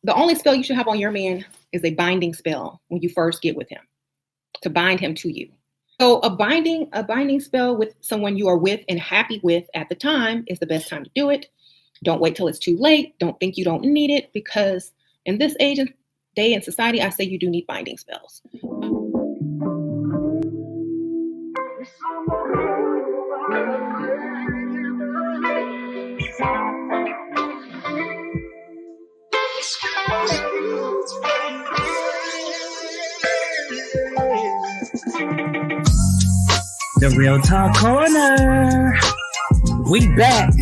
The only spell you should have on your man is a binding spell when you first get with him, to bind him to you. So a binding spell with someone you are with and happy with at the time is the best time to do it. Don't wait till it's too late. Don't think you don't need it, because in this age and day and society, I say you do need binding spells. The Real Talk Corner. We back.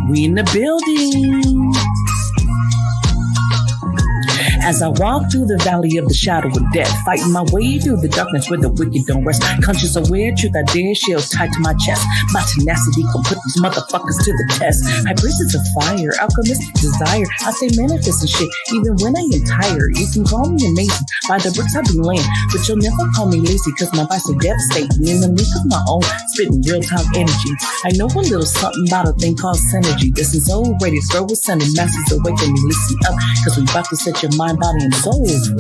We in the building. As I walk through the valley of the shadow of death, fighting my way through the darkness where the wicked don't rest. Conscious aware, truth I dare, shields tied to my chest. My tenacity can put these motherfuckers to the test. High priestess of fire, alchemistic desire. I say manifest and shit, even when I am tired. You can call me amazing, by the bricks I be laying, but you'll never call me lazy, cause my vibes are devastating. In the league of my own, spitting real talk energy. I know a little something about a thing called synergy. This is old radio, throw a sending masses awaken me. Listen up, cause we about to set your mind, body, and soul free.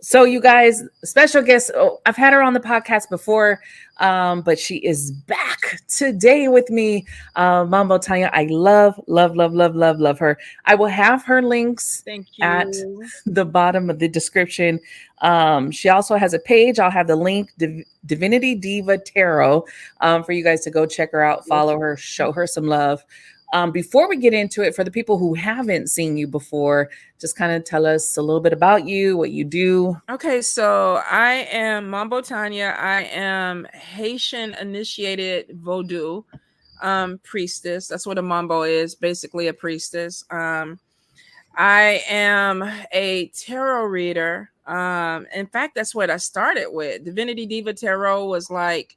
So you guys, special guest, I've had her on the podcast before, but she is back today with me. Mambo Tonya, I love her. I will have her links at the bottom of the description. She also has a page. I'll have the link, Divinity Diva Tarot, for you guys to go check her out, follow her, show her some love. Before we get into it, for the people who haven't seen you before, just kind of tell us a little bit about you, what you do. Okay, so I am Mambo Tonya. I am Haitian initiated Voodoo priestess. That's what a Mambo is, basically a priestess. I am a tarot reader. In fact, that's what I started with. Divinity Diva Tarot was like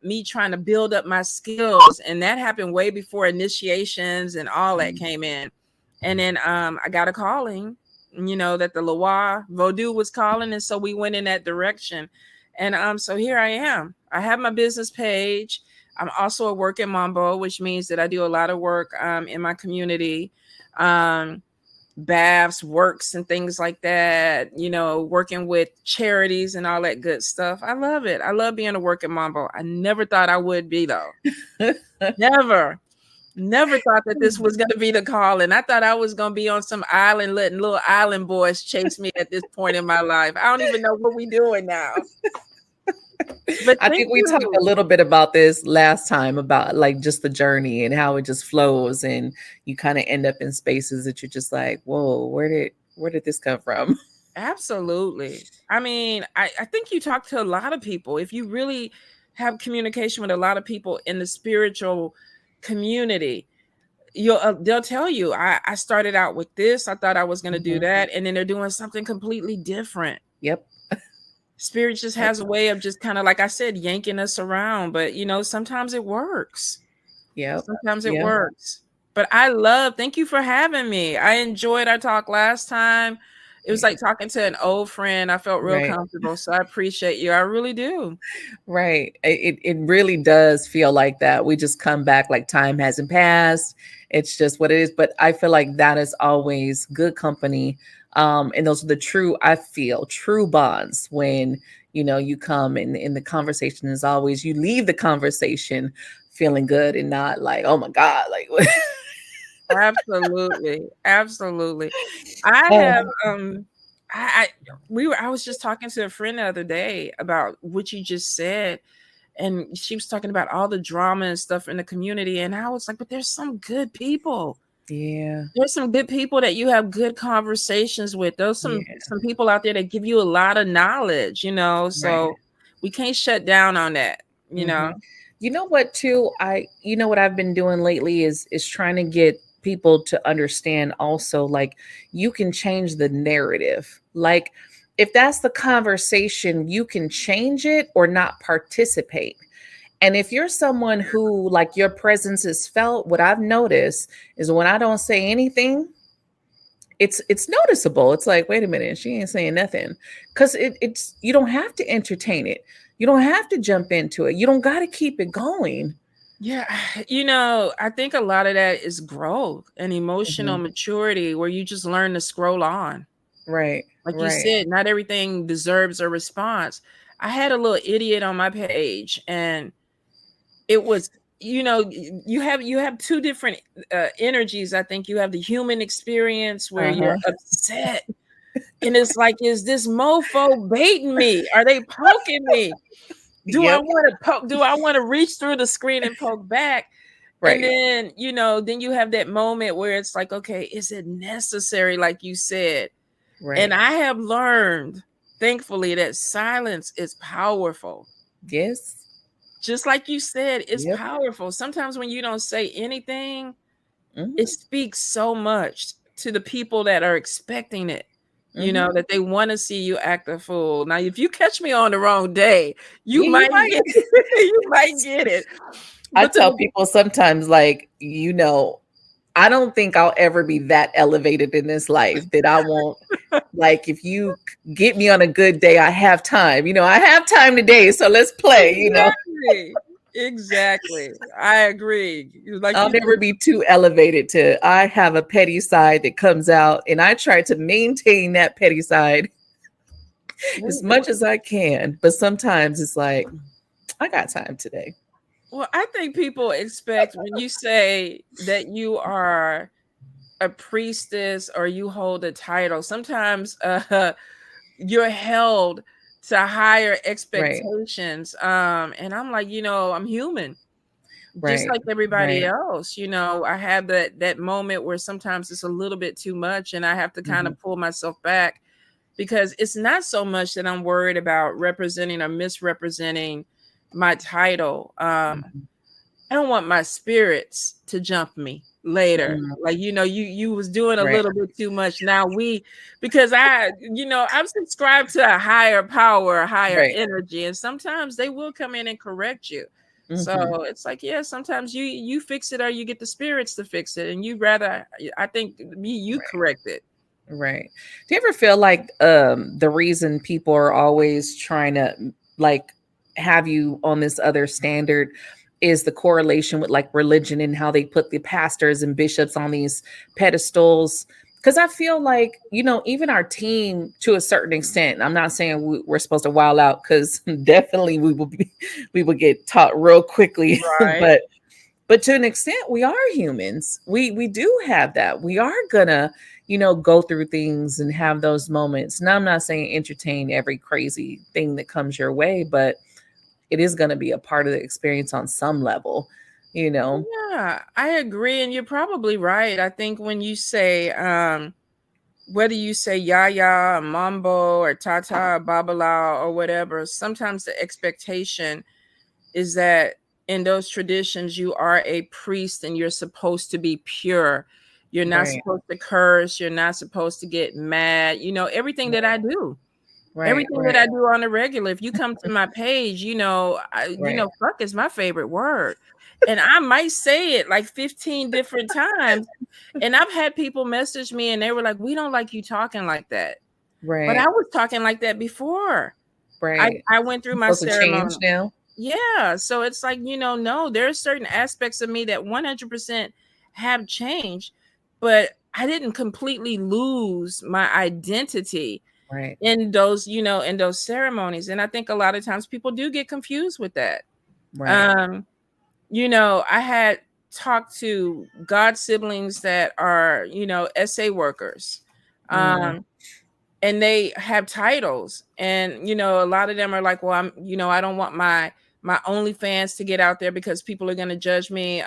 me trying to build up my skills, and that happened way before initiations and all that came in. And then I got a calling, that the Loire Voodoo was calling, and so we went in that direction. And so here I am. I have my business page. I'm also a working Mambo, which means that I do a lot of work in my community, baths, works, and things like that, working with charities and all that good stuff. I love it. I love being a working Mambo. I never thought I would be, though. Never thought that this was going to be the call. And I thought I was going to be on some island letting little island boys chase me at this point in my life. I don't even know what we're doing now. But I think we talked a little bit about this last time, about like just the journey and how it just flows, and you kind of end up in spaces that you're just like, whoa, where did this come from? Absolutely. I mean, I think you talk to a lot of people. If you really have communication with a lot of people in the spiritual community, they'll tell you, I started out with this. I thought I was going to do that. And then they're doing something completely different. Yep. Spirit just has a way of just kind of, like I said, yanking us around. But, sometimes it works. Yeah. Sometimes it works. But thank you for having me. I enjoyed our talk last time. It was like talking to an old friend. I felt real comfortable. So I appreciate you. I really do. Right. It really does feel like that. We just come back like time hasn't passed. It's just what it is. But I feel like that is always good company. And those are the true bonds when, you come and the conversation is always, you leave the conversation feeling good and not like, oh my God, like Absolutely. I was just talking to a friend the other day about what you just said, and she was talking about all the drama and stuff in the community, and I was like, but there's some good people. Yeah. There's some good people that you have good conversations with. There's some people out there that give you a lot of knowledge, so we can't shut down on that, You know what, too? What I've been doing lately is trying to get people to understand also, like, you can change the narrative. Like, if that's the conversation, you can change it or not participate. And if you're someone who, like, your presence is felt, what I've noticed is when I don't say anything, it's noticeable. It's like, wait a minute, she ain't saying nothing. Because it's you don't have to entertain it. You don't have to jump into it. You don't got to keep it going. Yeah, I think a lot of that is growth and emotional Mhm. maturity where you just learn to scroll on. Right, Like you right. said, not everything deserves a response. I had a little idiot on my page, and it was, you have two different energies. I think you have the human experience where you're Uh-huh. upset, and it's like, is this mofo baiting me? Are they poking me? Do I Yep. want to poke? Do I want to reach through the screen and poke back? And Right, then, then you have that moment where it's like, okay, is it necessary? Like you said. And right. I have learned, thankfully, that silence is powerful. Yes. Just like you said, it's Yep. powerful. Sometimes when you don't say anything, it Mhm. speaks so much to the people that are expecting it. Mhm. That they want to see you act a fool. Now, if you catch me on the wrong day, you Yeah, you might might. get you might get it. I But tell the people sometimes, like, I don't think I'll ever be that elevated in this life that I won't, like, if you get me on a good day, I have time. I have time today, so let's play. exactly, exactly. I agree. Like I'll you never be too elevated I have a petty side that comes out, and I try to maintain that petty side as much as I can. But sometimes it's like, I got time today. Well, I think people expect when you say that you are a priestess or you hold a title, sometimes you're held to higher Right, expectations. And I'm like, I'm human, just right, like everybody right. else. I have that moment where sometimes it's a little bit too much, and I have to kind Mhm, of pull myself back because it's not so much that I'm worried about representing or misrepresenting my title. mhm, I don't want my spirits to jump me later. mhm. Like, you was doing a Right, little bit too much. Now because I'm subscribed to a higher power, a higher right. energy, and sometimes they will come in and correct you. Mhm. So it's like, yeah, sometimes you fix it or you get the spirits to fix it, and you rather, I think, you Right, correct it. right. Do you ever feel like the reason people are always trying to like have you on this other standard is the correlation with like religion and how they put the pastors and bishops on these pedestals? Because I feel like, even our team to a certain extent, I'm not saying we're supposed to wild out because definitely we will get taught real quickly, Right. but to an extent we are humans. We do have that. We are gonna go through things and have those moments. Now, I'm not saying entertain every crazy thing that comes your way, but it is going to be a part of the experience on some level you know Yeah, I agree, and you're probably right. I think when you say, whether you say Yaya, Mambo, or Tata, Babala, or whatever, sometimes the expectation is that in those traditions, you are a priest and you're supposed to be pure. You're not right, supposed to curse. You're not supposed to get mad. Everything that I do. right, Everything that right, I do on a regular, if you come to my page, right, fuck is my favorite word. And I might say it like 15 different times. And I've had people message me and they were like, we don't like you talking like that. But I right, was talking like that before. I, right. I went through You're my supposed to change ceremony. now. Yeah. So it's like, no, there are certain aspects of me that 100% have changed, but I didn't completely lose my identity Right, in those ceremonies. And I think a lot of times people do get confused with that. right. um I had talked to god siblings that are SA workers, Mm, um and they have titles, and a lot of them are like, well, I don't want my OnlyFans to get out there because people are going to judge me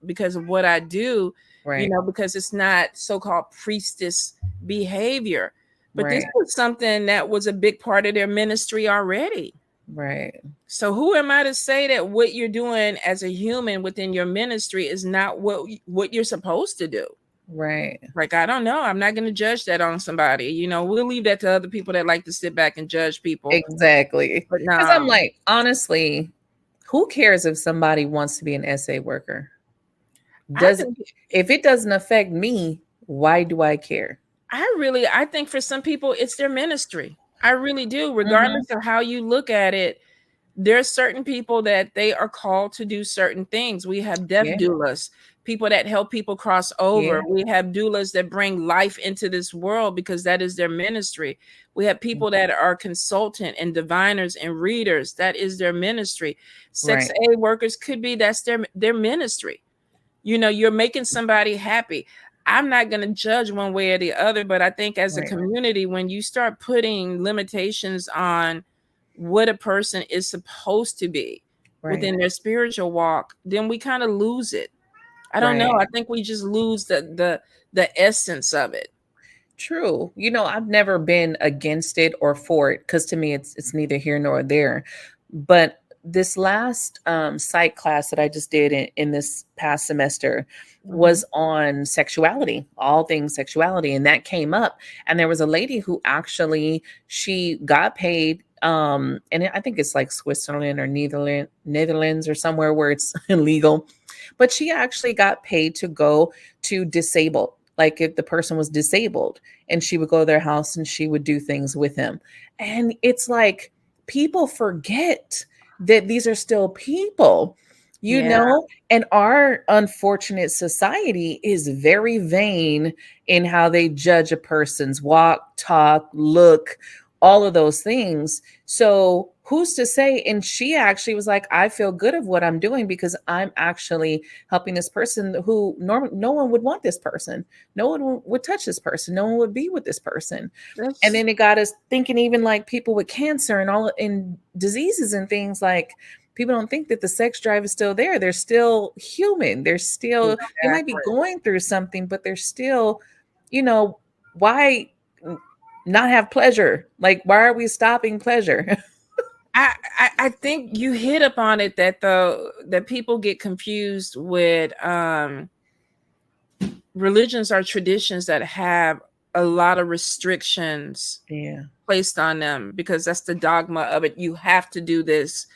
because of what I do, right, because it's not so-called priestess behavior. But this right, was something that was a big part of their ministry already. right, So who am I to say that what you're doing as a human within your ministry is not what you're supposed to do? right. Like, I don't know. I'm not going to judge that on somebody. We'll leave that to other people that like to sit back and judge people. Exactly. But Because no, I'm like, honestly, who cares if somebody wants to be an SA worker? I Does think If it doesn't affect me, why do I care? I think for some people it's their ministry. I really do, Mhm. regardless of how you look at it. There's certain people that they are called to do certain things. We have death Yeah. doulas, people that help people cross over. Yeah. We have doulas that bring life into this world because that is their ministry. We have people that are consultant and diviners and readers. That is their ministry. Sex Right. aid workers could be, that's their ministry. You know, you're making somebody happy. I'm not going to judge one way or the other, but I think as a Right. community, when you start putting limitations on what a person is supposed to be Right. within their spiritual walk, then we kind of lose it. I don't know. Right. I think we just lose the essence of it. True. I've never been against it or for it because to me it's neither here nor there. But this last psych class that I just did in this past semester Mhm. was on sexuality, all things sexuality, and that came up. And there was a lady who actually she got paid, and I think it's like Switzerland or Netherlands or somewhere where it's illegal, but she actually got paid to go to disabled. Like if the person was disabled, and she would go to their house and she would do things with him. And it's like people forget that these are still people, Yeah. and our unfortunate society is very vain in how they judge a person's walk, talk, look, all of those things. So who's to say? And she actually was like, I feel good of what I'm doing because I'm actually helping this person who no one would want this person. No one would touch this person. No one would be with this person. And That's then it got us thinking, even like people with cancer and all in diseases and things, like people don't think that the sex drive is still there. They're still human. They're still, they might be exactly. going through something, but they're still, why not have pleasure? Like, why are we stopping pleasure? I think you hit upon it, that people get confused with religions are traditions that have a lot of restrictions Yeah. placed on them because that's the dogma of it. You have to do this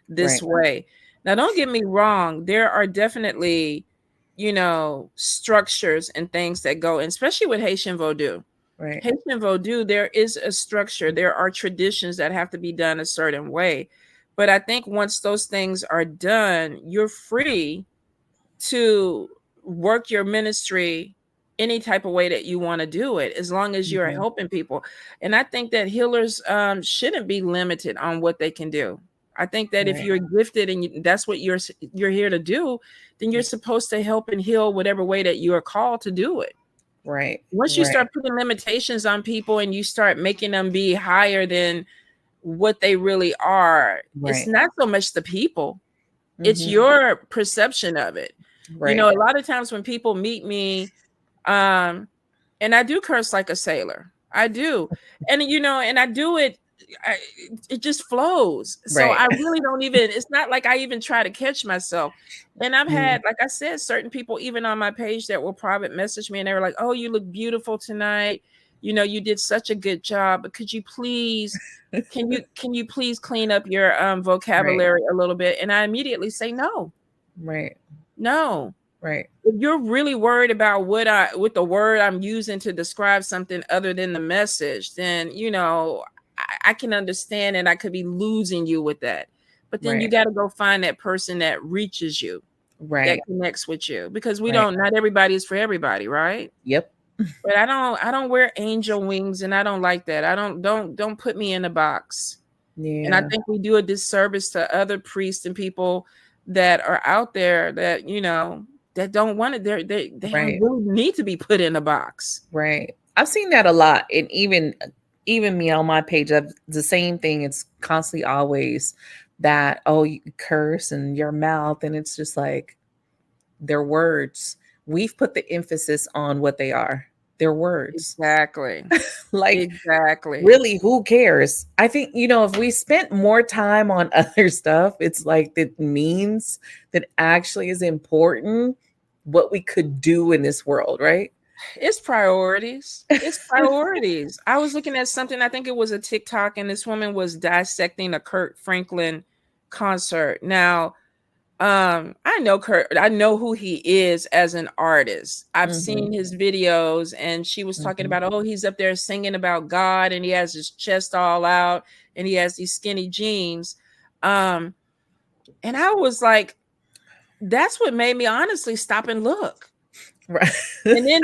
Right. way. Now, don't get me wrong. There are definitely, structures and things that go, and especially with Haitian Voodoo. Right. Haitian Voodoo, there is a structure. There are traditions that have to be done a certain way. But I think once those things are done, you're free to work your ministry any type of way that you want to do it, as long as you're Mhm. helping people. And I think that healers shouldn't be limited on what they can do. I think that if Right. you're gifted and that's what you're here to do, then you're supposed to help and heal whatever way that you are called to do it. Right. Once you Right. start putting limitations on people and you start making them be higher than what they really are, it's Right. not so much the people, it's Mhm. your perception of it. Right. A lot of times when people meet me, um, and I do curse like a sailor. I do. And I do it, I, it just flows. So Right. I really don't even, it's not like I even try to catch myself. And I've Mm. had, like I said, certain people even on my page that will private message me and they were like, oh, you look beautiful tonight. You did such a good job, but could you please, can you please clean up your Right. vocabulary a little bit? And I immediately say, no, Right. no. Right. If you're really worried about what the word I'm using to describe something other than the message, then I can understand and I could be losing you with that. But then you Right. got to go find that person that reaches you, that Right. connects with you, because we Right. don't, not everybody is for everybody, right? Yep. But I don't wear angel wings, and I don't like that. I don't put me in a box. And I Yeah. think we do a disservice to other priests and people that are out there that that don't want it. They don't Right. really need to be put in a box. Right. I've seen that a lot. And even me on my page, the same thing. It's constantly always that, oh, you curse and your mouth. And it's just like their words. We've put the emphasis on what they are. Their words. Exactly. Like, Exactly. really, who cares? I think, if we spent more time on other stuff, it's like the means that actually is important, what we could do in this world, right? It's priorities. It's priorities. I was looking at something, I think it was a TikTok, and this woman was dissecting a Kurt Franklin concert. Now, I know Kurt. I know who he is as an artist. I've Mhm. seen his videos, and she was talking Mhm. about, oh, he's up there singing about God, and he has his chest all out, and he has these skinny jeans. Um, and I was like, that's what made me honestly stop and look. Right. And then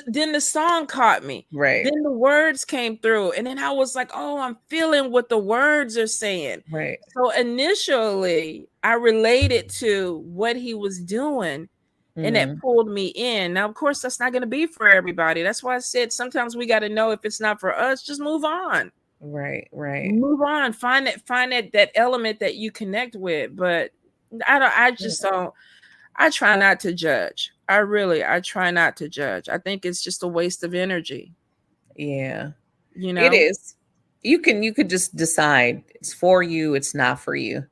then the song caught me. Right. Then the words came through, and then I was like, "Oh, I'm feeling what the words are saying." Right. So initially, I related to what he was doing, and that Mhm. pulled me in. Now, of course, that's not going to be for everybody. That's why I said sometimes we got to know if it's not for us, just move on. Right. Right. Move on. Find that element that you connect with. But I just don't. I try not to judge. I try not to judge. I think it's just a waste of energy, Yeah. you It know? is. You could just decide it's for you, it's not for you.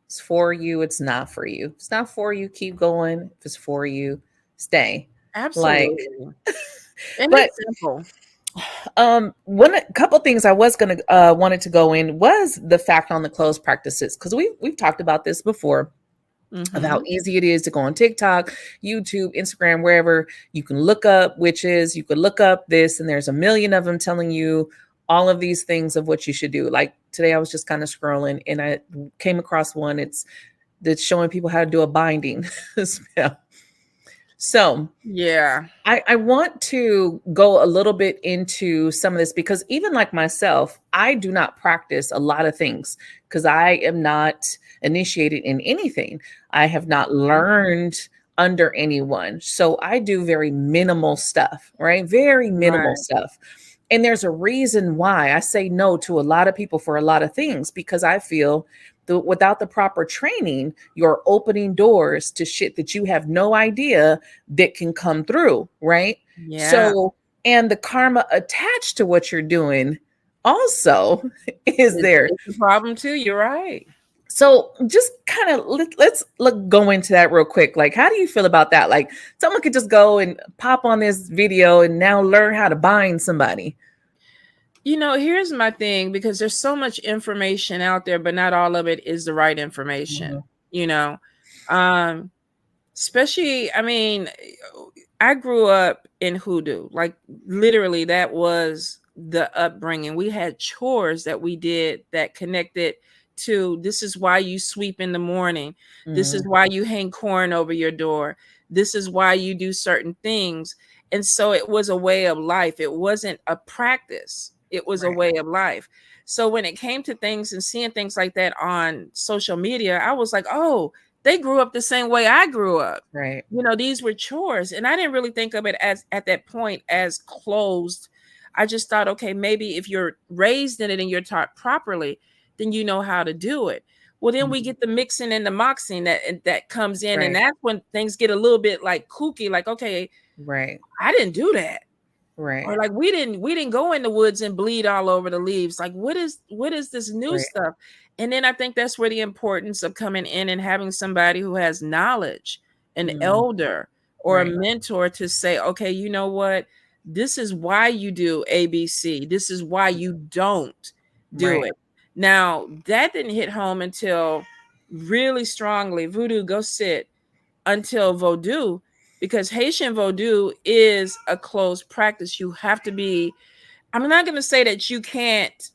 It's for you, it's not for you. If it's not for you, keep going. If it's for you, stay. Like, Absolutely. And but it's simple. one a couple things I was gonna wanted to go in was the fact on the clothes practices, because we've talked about this before of how Mm-hmm. easy it is to go on TikTok, YouTube, Instagram, wherever. You can look up witches, you could look up this, and there's a million of them telling you all of these things of what you should do. Like today, I was just kind of scrolling and I came across one. It's that's showing people how to do a binding spell. So Yeah. I want to go a little bit into some of this because even like myself, I do not practice a lot of things because I am not initiated in anything. I have not Mhm. learned under anyone. So I do very minimal stuff, right? Very minimal Right. stuff. And there's a reason why I say no to a lot of people for a lot of things because I feel that without the proper training, you're opening doors to shit that you have no idea that can come through, right? Yeah. So, and the karma attached to what you're doing also is there. It's a problem too. You're right. So, just kind of let's look go into that real quick. Like, how do you feel about that? Like, someone could just go and pop on this video and now learn how to bind somebody. Here's my thing, because there's so much information out there, but not all of it is the right information, Mhm. you know. Um, Especially, I mean, I grew up in hoodoo. Like literally that was the upbringing. We had chores that we did that connected to, this is why you sweep in the morning. This is Mhm. why you hang corn over your door. This is why you do certain things. And so it was a way of life. It wasn't a practice. It was a Right. way of life. So when it came to things and seeing things like that on social media, I was like, oh, they grew up the same way I grew up. Right. These were chores. And I didn't really think of it as at that point as closed. I just thought, okay, maybe if you're raised in it and you're taught properly, then you know how to do it. Well, then we Mhm. get the mixing and the moxing that comes in, and Right. that's when things get a little bit like kooky. Like, okay, Right. I didn't do that, or Right. like we didn't go in the woods and bleed all over the leaves. Like, what is this new Right. stuff? And then I think that's where the importance of coming in and having somebody who has knowledge, an Mhm. elder or a Right. mentor, to say, okay, you know what, this is why you do ABC, this is why you don't do Right. it. Now that didn't hit home until really strongly, Voodoo, go sit, until Voodoo, because Haitian Voodoo is a closed practice. You have to be, I'm not going to say that you can't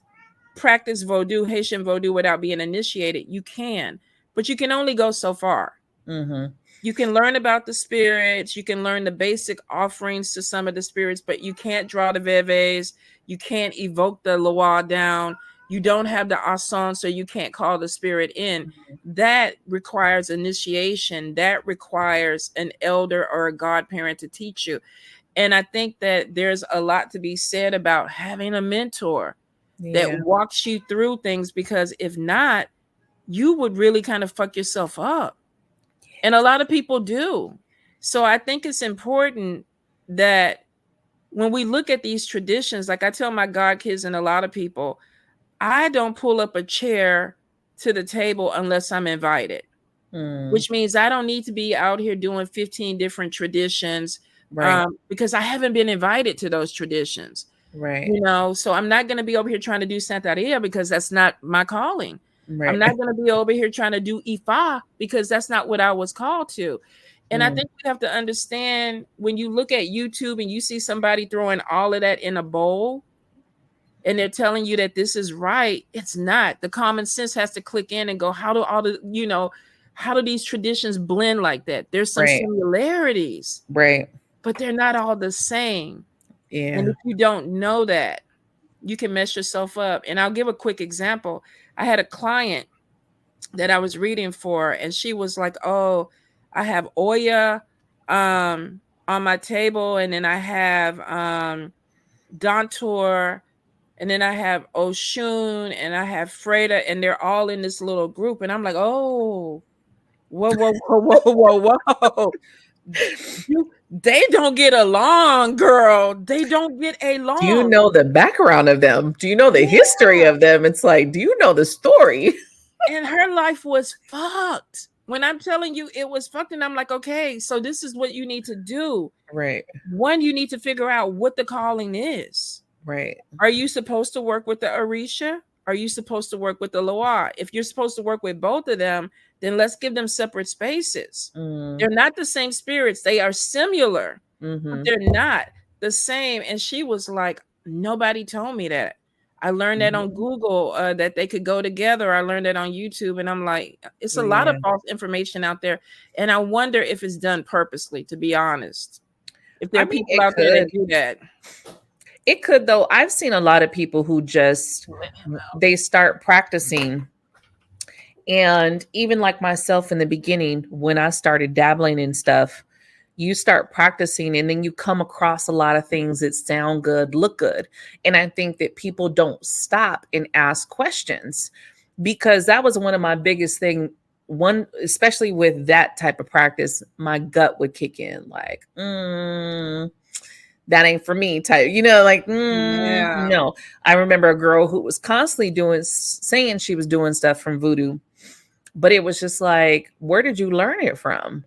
practice Voodoo, Haitian Voodoo, without being initiated. You can, but you can only go so far. Mhm. You can learn about the spirits, you can learn the basic offerings to some of the spirits, but you can't draw the veves, you can't evoke the loa down, you don't have the asan, so you can't call the spirit in. Mhm. That requires initiation, that requires an elder or a godparent to teach you. And I think that there's a lot to be said about having a mentor that Yeah. walks you through things, because if not, you would really kind of fuck yourself up. And a lot of people do. So I think it's important that when we look at these traditions, like I tell my god kids and a lot of people, I don't pull up a chair to the table unless I'm invited, Mm. which means I don't need to be out here doing 15 different traditions, Right. because I haven't been invited to those traditions. Right. So I'm not going to be over here trying to do Santeria, because that's not my calling. Right. I'm not going to be over here trying to do Ifa because that's not what I was called to. And I think we have to understand when you look at YouTube and you see somebody throwing all of that in a bowl and they're telling you that this is right, it's not. The common sense has to click in and go, how do all the, how do these traditions blend like that? There's some Right. similarities, Right. but they're not all the same. Yeah. And if you don't know that, you can mess yourself up. And I'll give a quick example. I had a client that I was reading for, and she was like, oh, I have Oya on my table, and then I have Dantor, and then I have Oshun, and I have Freda, and they're all in this little group. And I'm like, oh, whoa, whoa, whoa, whoa, whoa, whoa. They don't get along, girl. They don't get along. Do you know the background of them? Do you know the history of them? It's like, do you know the story? And her life was fucked. When I'm telling you it was fucked, and I'm like, okay, so this is what you need to do. Right. One, you need to figure out what the calling is. Right. Are you supposed to work with the Orisha? Are you supposed to work with the Loa? If you're supposed to work with both of them, then let's give them separate spaces. They're not the same spirits. They are similar, but they're not the same. And she was like, nobody told me that. I learned that on Google, that they could go together. I learned that on YouTube. And I'm like, it's a lot of false information out there. And I wonder if it's done purposely, to be honest. If there are people out there that do that. It could, though. I've seen a lot of people who just, they start practicing. And even like myself in the beginning, when I started dabbling in stuff, you start practicing and then you come across a lot of things that sound good, look good. And I think that people don't stop and ask questions, because that was one of my biggest thing. One, especially with that type of practice, my gut would kick in like, that ain't for me type, like, no. I remember a girl who was constantly saying she was doing stuff from Voodoo, but it was just like, where did you learn it from?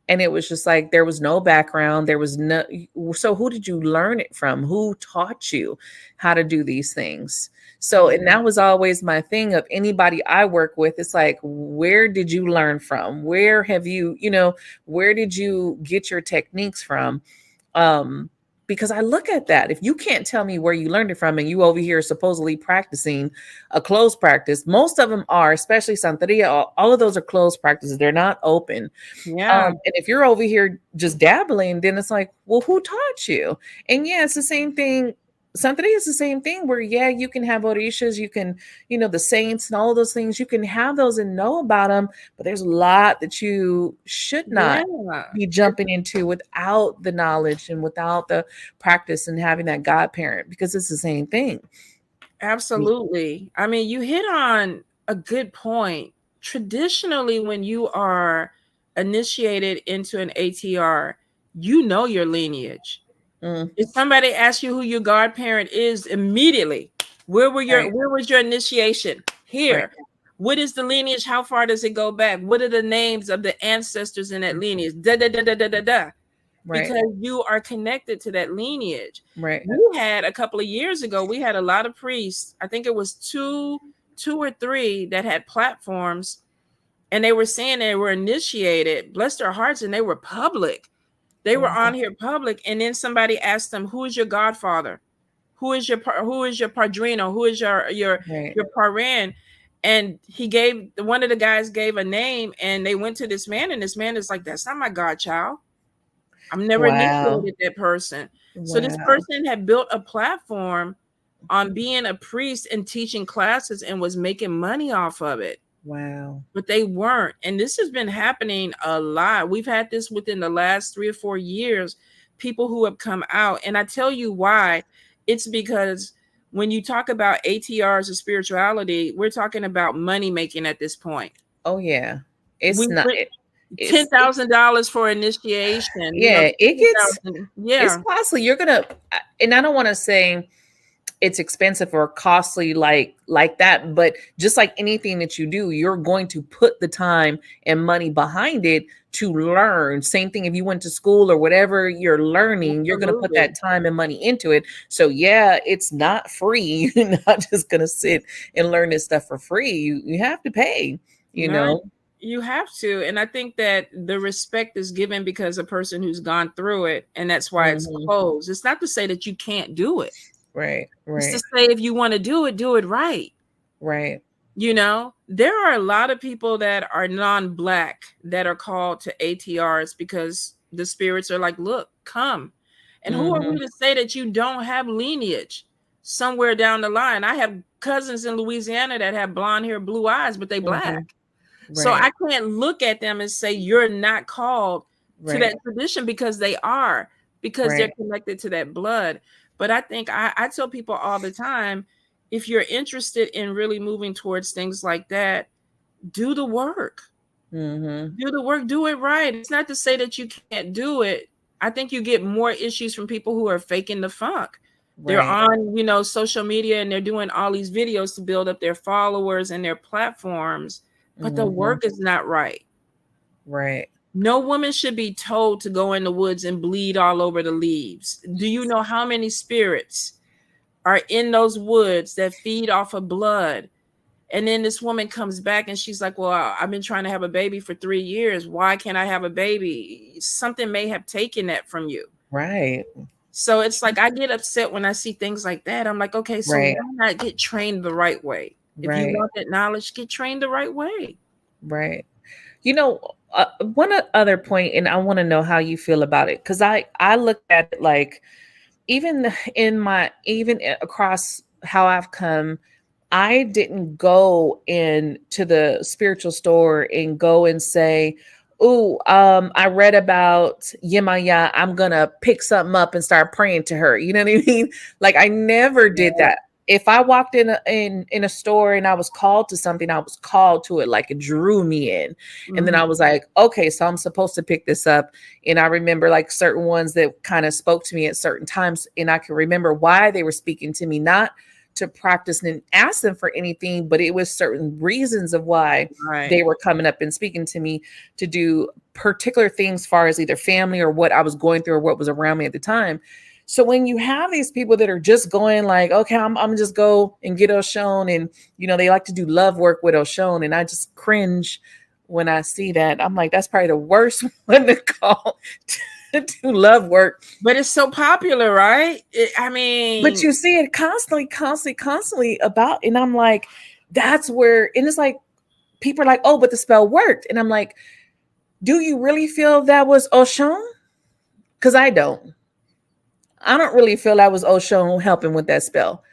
And it was just like, there was no background. There was no, so who did you learn it from? Who taught you how to do these things? So, and that was always my thing of anybody I work with. It's like, where did you learn from? Where have you, where did you get your techniques from? Because I look at that. If you can't tell me where you learned it from and you over here supposedly practicing a closed practice, most of them are, especially Santeria, all of those are closed practices. They're not open. Yeah. And if you're over here just dabbling, then it's like, well, who taught you? And yeah, it's the same thing. Santeria is the same thing where, yeah, you can have orishas, you can, the saints and all of those things, you can have those and know about them, but there's a lot that you should not be jumping into without the knowledge and without the practice and having that godparent, because it's the same thing. Absolutely. I mean, you hit on a good point. Traditionally, when you are initiated into an ATR, you know your lineage. If somebody asks you who your godparent is, immediately, where was your initiation? Here. Right. What is the lineage? How far does it go back? What are the names of the ancestors in that lineage? Da da da da da da da. Right. Because you are connected to that lineage. Right. We had a couple of years ago, we had a lot of priests. I think it was two or three that had platforms, and they were saying they were initiated, bless their hearts, and they were public. They were on here public, and then somebody asked them, "Who is your godfather? Who is your padrino? Who is your parent?" And one of the guys gave a name, and they went to this man, and this man is like, "That's not my godchild. I'm never initiated that person." So this person had built a platform on being a priest and teaching classes and was making money off of it. Wow. But they weren't. And this has been happening a lot. We've had this within the last 3 or 4 years, people who have come out. And I tell you why. It's because when you talk about ATRs or spirituality, we're talking about money making at this point. Oh, yeah. It's not $10,000 for initiation. Yeah, it gets, it's costly. You're going to, and I don't want to say it's expensive or costly like that. But just like anything that you do, you're going to put the time and money behind it to learn. Same thing if you went to school or whatever you're learning, you're going to put Absolutely. that time and money into it. So yeah, it's not free. You're not just going to sit and learn this stuff for free. You have to pay, you No, know. you have to. And I think that the respect is given because a person who's gone through it, and that's why it's Mhm. posed. It's not to say that you can't do it. Right, It's to right, say if you want to do it right. right. You know, there are a lot of people that are non-black that are called to ATRs because the spirits are like, look, come. And who are we Mhm. to say that you don't have lineage somewhere down the line? I have cousins in Louisiana that have blonde hair, blue eyes, but they Mhm. black. So Right, I can't look at them and say you're not called to right, that tradition because they are, because they're right. connected to that blood. But I think I tell people all the time, if you're interested in really moving towards things like that, do the work. Mhm. Do the work, do it right. It's not to say that you can't do it. I think you get more issues from people who are faking the funk. They're Right. on, social media and they're doing all these videos to build up their followers and their platforms, but the Mhm. work is not right. Right. No woman should be told to go in the woods and bleed all over the leaves. Do you know how many spirits are in those woods that feed off of blood? And then this woman comes back and she's like, well, I've been trying to have a baby for 3 years. Why can't I have a baby? Something may have taken that from you. Right. So it's like I get upset when I see things like that. I'm like, okay, so Right. why not get trained the right way? If you Right. want that knowledge, get trained the right way. Right. You know, one other point, and I want to know how you feel about it, because I look at it like even across how I've come, I didn't go in to the spiritual store and go and say, "Oh, I read about Yemaya. I'm gonna pick something up and start praying to her." You know what I mean? Like I never did that. If I walked in a store and I was called to something, I was called to it. Like it drew me in, and then Mhm. I was like, "Okay, so I'm supposed to pick this up." And I remember like certain ones that kind of spoke to me at certain times, and I can remember why they were speaking to me, not to practice and ask them for anything, but it was certain reasons of why Right. they were coming up and speaking to me to do particular things, far as either family or what I was going through or what was around me at the time. So when you have these people that are just going like, okay, I'm just go and get Oshon, and they like to do love work with Oshon, and I just cringe when I see that. I'm like, that's probably the worst one to call to do love work. But it's so popular, right? I But mean, you see it constantly, constantly, constantly about, and I'm like, that's where, and it's like people are like, oh, but the spell worked, and I'm like, do you really feel that was Oshun? Because I don't. I don't really feel that was Oshun helping with that spell.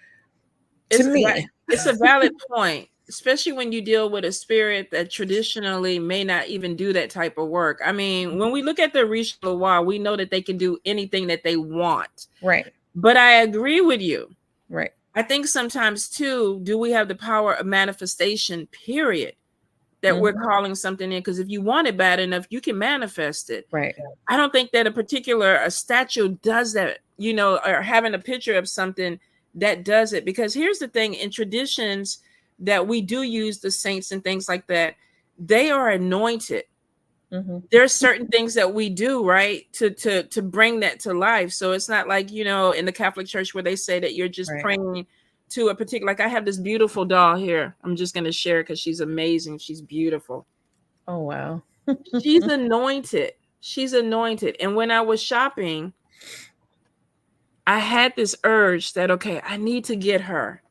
To it's me, it's a valid point, especially when you deal with a spirit that traditionally may not even do that type of work. I mean, when we look at the Risha Loa, we know that they can do anything that they want. right, But I agree with you. right, I think sometimes too, do we have the power of manifestation, period, that we're mhm, calling something in? Because if you want it bad enough, you can manifest it. right, I don't think that a statue does that, or having a picture of something that does it. Because here's the thing, in traditions that we do use the saints and things like that, they are anointed. mhm, There's certain things that we do, right, to bring that to life. So it's not like, in the Catholic Church where they say that you're just right. praying to a particular, like I have this beautiful doll here. I'm just going to share it because she's amazing. She's beautiful. Oh wow. She's anointed. She's anointed. And when I was shopping, I had this urge that, okay, I need to get her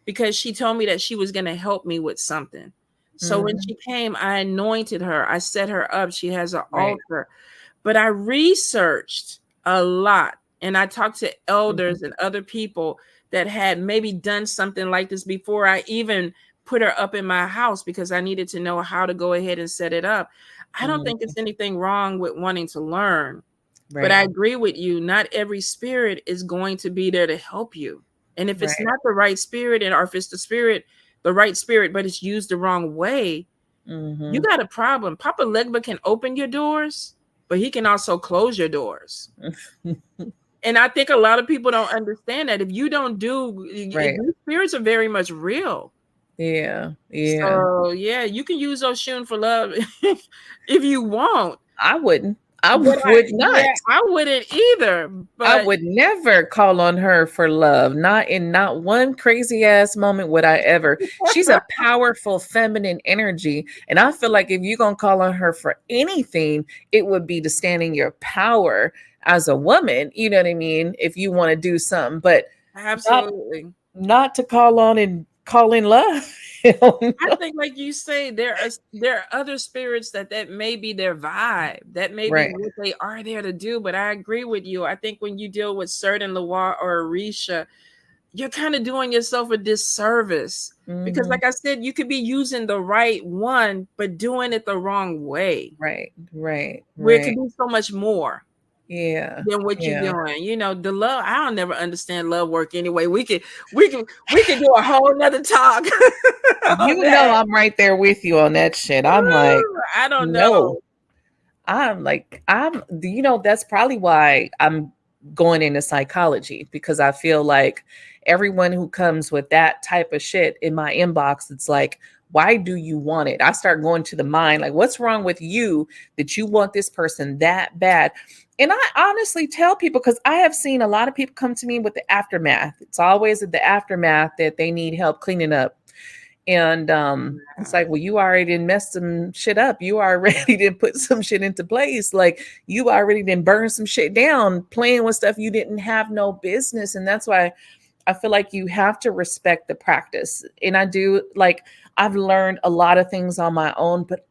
because she told me that she was going to help me with something. So when Mhm, she came, I anointed her. I set her up. She has an right. altar. But I researched a lot and I talked to Mhm, elders and other people that had maybe done something like this before I even put her up in my house because I needed to know how to go ahead and set it up. I don't think mhm, it's anything wrong with wanting to learn, but right, I agree with you. Not every spirit is going to be there to help you. And if it's right. not the right spirit, or if it's the right spirit, but it's used the wrong way, you Mhm. got a problem. Papa Legba can open your doors, but he can also close your doors. And I think a lot of people don't understand that. If you don't do, Right. these spirits are very much real. Yeah. Yeah. So yeah, you can use those shooting for love if you want. I wouldn't. I But would not. I wouldn't either. I But would never call on her for love. Not in not one crazy ass moment would I ever. She's a powerful feminine energy. And I feel like if you're going to call on her for anything, it would be to stand in your power as a woman. You know what I mean? If you want to do something, but not, absolutely. not to call on and call in love. Hell I no. think, like you say, there are other spirits that may be their vibe, that may be Right. what they are there to do. But I agree with you. I think when you deal with certain Loire or Orisha, you're kind of doing yourself a disservice because, Mhm. like I said, you could be using the right one, but doing it the wrong way, Right. Right. where it could Right. be so much more Yeah. than what you're Yeah. doing. You know, the love, I don't never understand love work anyway. We can do a whole nother talk on You know that. I'm right there with you on that shit. I'm like, Ooh, I don't no. know. That's probably why I'm going into psychology, because I feel like everyone who comes with that type of shit in my inbox, it's like, why do you want it? I start going to the mind, like, what's wrong with you that you want this person that bad? And I honestly tell people, because I have seen a lot of people come to me with the aftermath. It's always at the aftermath that they need help cleaning up. And it's like, well, you already didn't mess some shit up. You already didn't put some shit into place. Like, you already didn't burn some shit down, playing with stuff you didn't have no business. And that's why I feel like you have to respect the practice. And I do, like, I've learned a lot of things on my own, but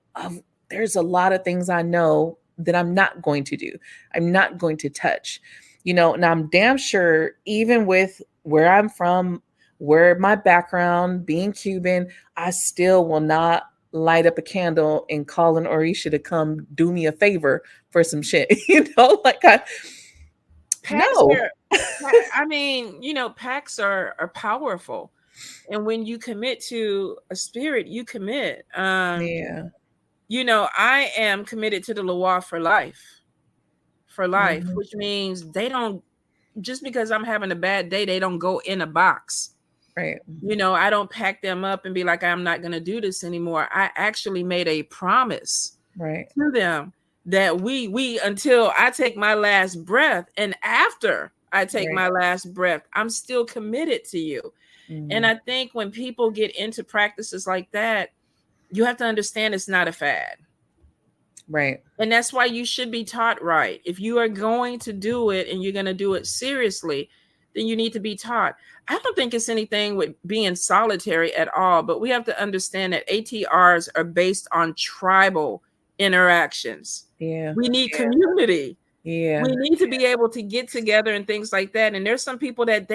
there's a lot of things I know that I'm not going to do. I'm not going to touch, and I'm damn sure, even with where I'm from, where my background being Cuban, I still will not light up a candle and call an Orisha to come do me a favor for some shit. Like, Pacts no. are, I mean, pacts are powerful. And when you commit to a spirit, you commit. Yeah. I am committed to the Loire for life. For life, Mhm. which means they don't, just because I'm having a bad day, they don't go in a box. Right. I don't pack them up and be like, I'm not going to do this anymore. I actually made a promise Right. to them that we until I take my last breath, and after I take Right. my last breath, I'm still committed to you. And Mhm. I think when people get into practices like that, you have to understand it's not a fad. Right. And that's why you should be taught right. If you are going to do it and you're going to do it seriously, then you need to be taught. I don't think it's anything with being solitary at all, but we have to understand that ATRs are based on tribal interactions. Yeah. We need Yeah. community. Yeah. We need to be able to get together and things like that. And there's some people that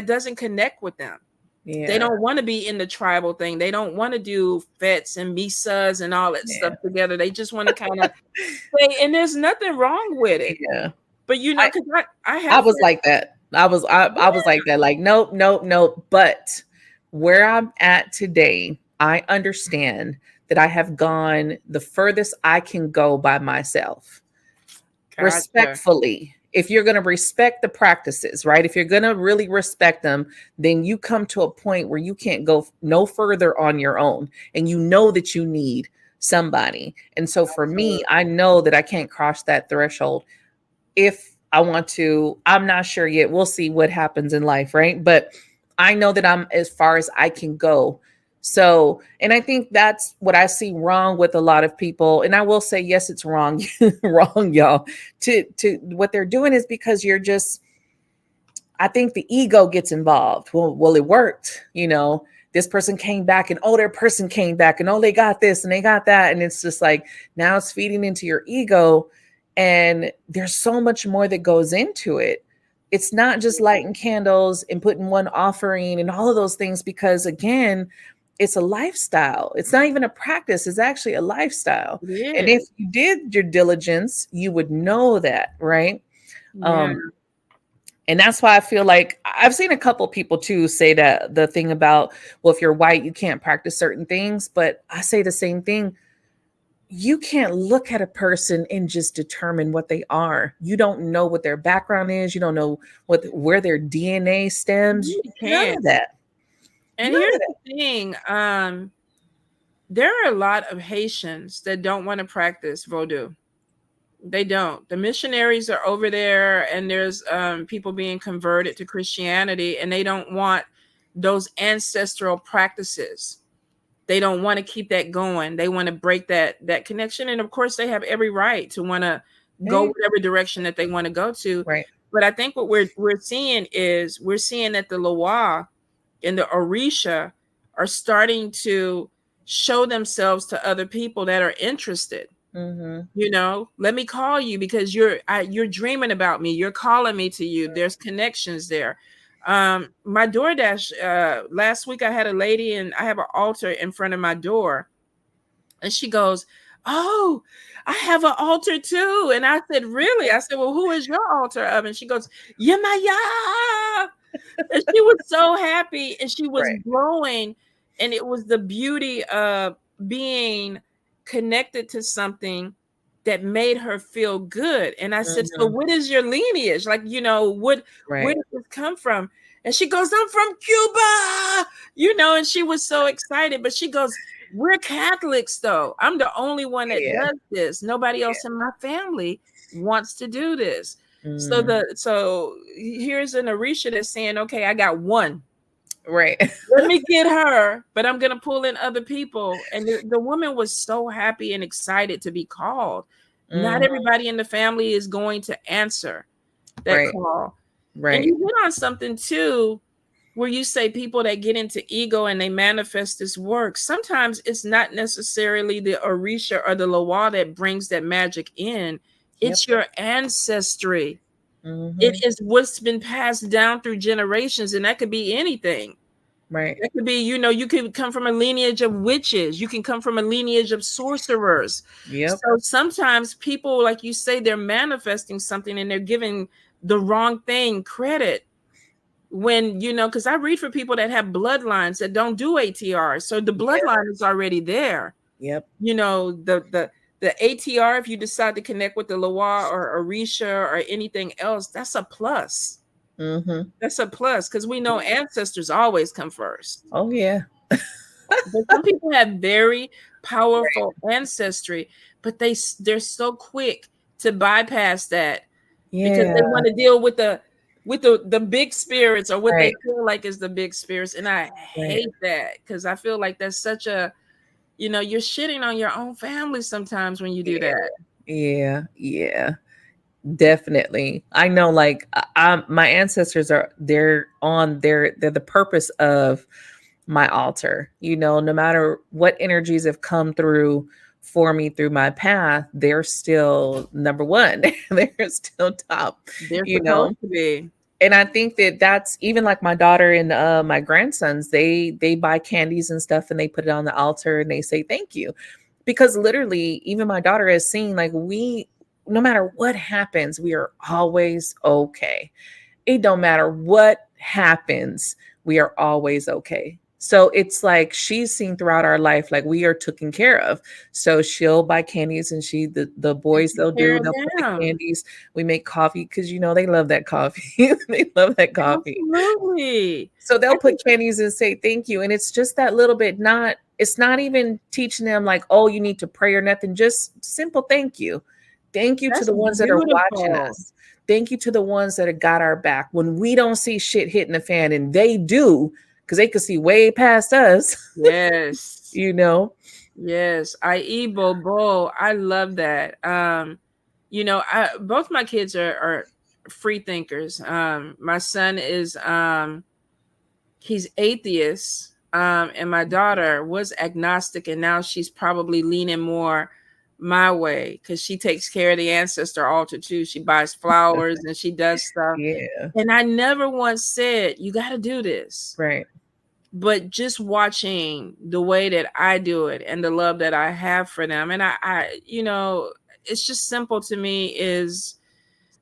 doesn't connect with them. They Yeah. don't want to be in the tribal thing. They don't want to do fets and misas and all that Yeah. stuff together. They just want to kind of say, and there's nothing wrong with it. Yeah. But because I I have was like that. I was like that. Like, nope, nope, nope. But where I'm at today, I understand that I have gone the furthest I can go by myself. gotcha. Respectfully. If you're going to respect the practices, right? If you're going to really respect them, then you come to a point where you can't go no further on your own. And you know that you need somebody. And so for me, I know that I can't cross that threshold. If I want to, I'm not sure yet. We'll see what happens in life, right? But I know that I'm as far as I can go. So, and I think that's what I see wrong with a lot of people. And I will say, yes, it's wrong, wrong, y'all. To what they're doing is because you're just, I think the ego gets involved. Well, it worked, This person came back and their person came back and they got this and they got that. And it's just like, now it's feeding into your ego. And there's so much more that goes into it. It's not just lighting candles and putting one offering and all of those things, because again, it's a lifestyle. It's not even a practice. It's actually a lifestyle. And if you did your diligence, you would know that, right? Yeah. And that's why I feel like I've seen a couple people too say that the thing about, well, if you're white, you can't practice certain things. But I say the same thing. you can't look at a person and just determine what they are. You don't know what their background is. You don't know where their DNA stems. You None can't. of that. And None here's of that. the thing, there are a lot of Haitians that don't want to practice voodoo. They don't. The missionaries are over there, and there's people being converted to Christianity, and they don't want those ancestral practices. They don't want to keep that going. They want to break that connection, and of course, they have every right to want to go whatever direction that they want to go to. Right. But I think what we're seeing that the Loa and the Orisha are starting to show themselves to other people that are interested. Mm-hmm. You know, let me call you because you're dreaming about me. You're calling me to you. There's connections there. My DoorDash, last week I had a lady and I have an altar in front of my door, and she goes, "Oh, I have an altar too." And I said, "Really?" I said, "Well, who is your altar of?" And she goes, "Yemaya." And she was so happy and she was Right. glowing. And it was the beauty of being connected to something that made her feel good. And I said, "So Mm-hmm. what is your lineage? Like, you know, where Right. did this come from?" And she goes, "I'm from Cuba," you know, and she was so excited. But she goes, "We're Catholics, though. I'm the only one that Yeah. does this. Nobody else in my family wants to do this." Mm. So here's an Orisha that's saying, "Okay, I got one. Right. Let me get her, but I'm gonna pull in other people." And the woman was so happy and excited to be called. Not Mm. everybody in the family is going to answer that Right. call. And Right. you hit on something too, where you say people that get into ego and they manifest this work. Sometimes it's not necessarily the Orisha or the Loa that brings that magic in. Yep. It's your ancestry. Mm-hmm. It is what's been passed down through generations, and that could be anything. Right. That could be, you know, you could come from a lineage of witches. You can come from a lineage of sorcerers. Yep. So sometimes people, like you say, they're manifesting something and they're giving the wrong thing credit. When, you know, because I read for people that have bloodlines that don't do ATR. So the bloodline is already there. Yep. You know, the ATR, if you decide to connect with the Loa or Orisha or anything else, that's a plus. Mm-hmm. That's a plus because we know ancestors always come first. Oh yeah. But some people have very powerful ancestry, but they're so quick to bypass that because Yeah. they want to deal with the big spirits or what they Right. feel like is the big spirits. And I Right. hate that because I feel like that's such a, you know, you're shitting on your own family sometimes when you do Yeah. that. Yeah. Yeah. Definitely. I know, like, my ancestors they're the purpose of my altar. You know, no matter what energies have come through for me through my path, they're still number one. They're still top, They're you know. supposed to be. And I think that that's even like my daughter and my grandsons, they buy candies and stuff and they put it on the altar and they say thank you. Because literally, even my daughter has seen, like, no matter what happens, we are always okay. It don't matter what happens, we are always okay. So it's like she's seen throughout our life, like, we are taken care of. So she'll buy candies and the And boys, take care of they'll put the them. candies. We make coffee because, you know, they love that coffee. They love that coffee. Absolutely. So I they'll think put candies and say thank you. And it's just that little bit, it's not even teaching them like, oh, you need to pray or nothing. Just simple thank you. Thank you to that's the ones that are watching beautiful. us. Thank you to the ones that have got our back when we don't see shit hitting the fan, and they do, because they could see way past us, Yes. you know? Yes. Bo. I love that. You know, both my kids are free thinkers. My son is he's atheist. And my daughter was agnostic, and now she's probably leaning more my way because she takes care of the ancestor altar too. She buys flowers and she does stuff. Yeah. And I never once said, "You got to do this." Right. But just watching the way that I do it and the love that I have for them. And you know, it's just simple to me is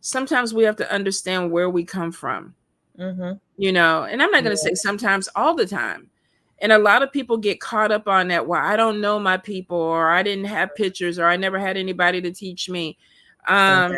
sometimes we have to understand where we come from, Mm-hmm. you know, and I'm not going to Yeah. say sometimes all the time. And a lot of people get caught up on that. Well, I don't know my people, or I didn't have pictures, or I never had anybody to teach me. Don't Um,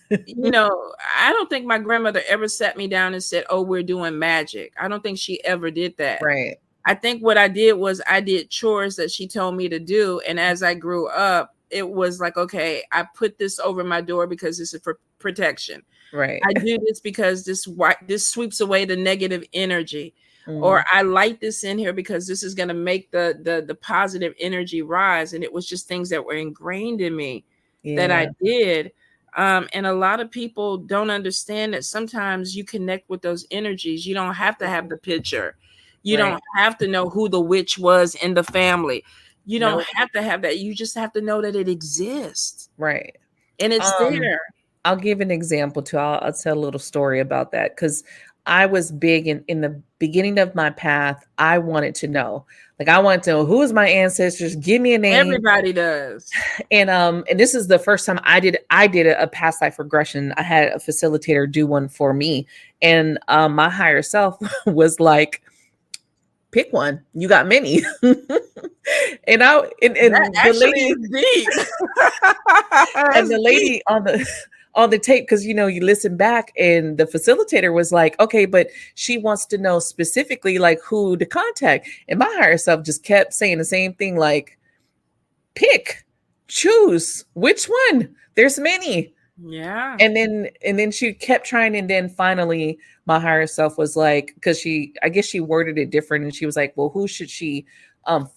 matter. you know, I don't think my grandmother ever sat me down and said, "Oh, we're doing magic." I don't think she ever did that. Right. I think what I did was I did chores that she told me to do. And as I grew up, it was like, okay, I put this over my door because this is for protection. Right. I do this because this sweeps away the negative energy. Or Mm, I light this in here because this is going to make the positive energy rise. And it was just things that were ingrained in me that I yeah. did. And a lot of people don't understand that sometimes you connect with those energies. You don't have to have the picture. You Right. don't have to know who the witch was in the family. You don't No. have to have that. You just have to know that it exists Right. and it's Um, there. I'll give an example too. I'll tell a little story about that because I was big in the beginning of my path. I wanted to know, like, I wanted to know who is my ancestors. Give me a name. Everybody does. And this is the first time I did a past life regression. I had a facilitator do one for me, and my higher self was like, pick one. You got many. And That the actually lady is deep. and That's the deep. lady on the tape, because you listen back, and the facilitator was like, okay, but she wants to know specifically like who to contact. And my higher self just kept saying the same thing, like, pick, choose, which one? There's many. Yeah. And then she kept trying, and then finally my higher self was like, because I guess she worded it different, and she was like, well, who should she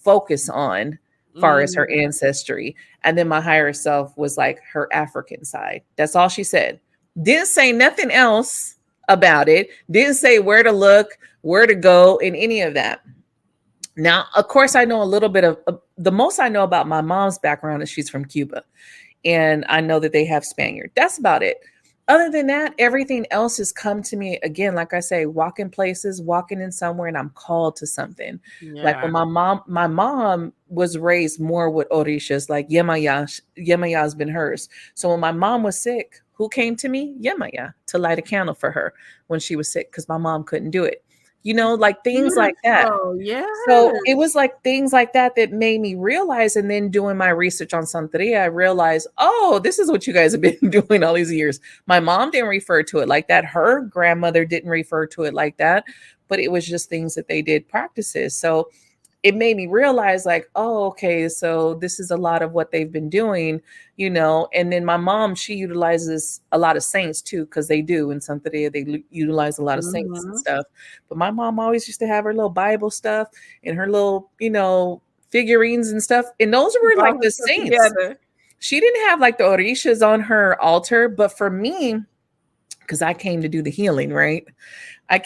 focus on far as her Mm. ancestry? And then my higher self was like, her African side. That's all she said. Didn't say nothing else about it. Didn't say where to look, where to go, and any of that. Now, of course, I know a little bit of the most I know about my mom's background is she's from Cuba, and I know that they have Spaniard. That's about it. Other than that, everything else has come to me again. Like I say, walking places, walking in somewhere, and I'm called to something. Like Yeah. when my mom was raised more with orishas, like Yemaya has been hers. So when my mom was sick, who came to me? Yemaya, to light a candle for her when she was sick, because my mom couldn't do it. Like things like that. Beautiful. Yes. So it was like things like that that made me realize, and then doing my research on Santeria, I realized, oh, this is what you guys have been doing all these years. My mom didn't refer to it like that. Her grandmother didn't refer to it like that, but it was just things that they did, practices. So it made me realize, like, oh, okay, so this is a lot of what they've been doing. And then my mom, she utilizes a lot of saints too, because they do in Santeria, they utilize a lot of saints and Mhm. stuff. But my mom always used to have her little Bible stuff and her little figurines and stuff, and those were All like her the stuff saints. together. She didn't have like the orishas on her altar, but for me, because I came to do the healing, right? I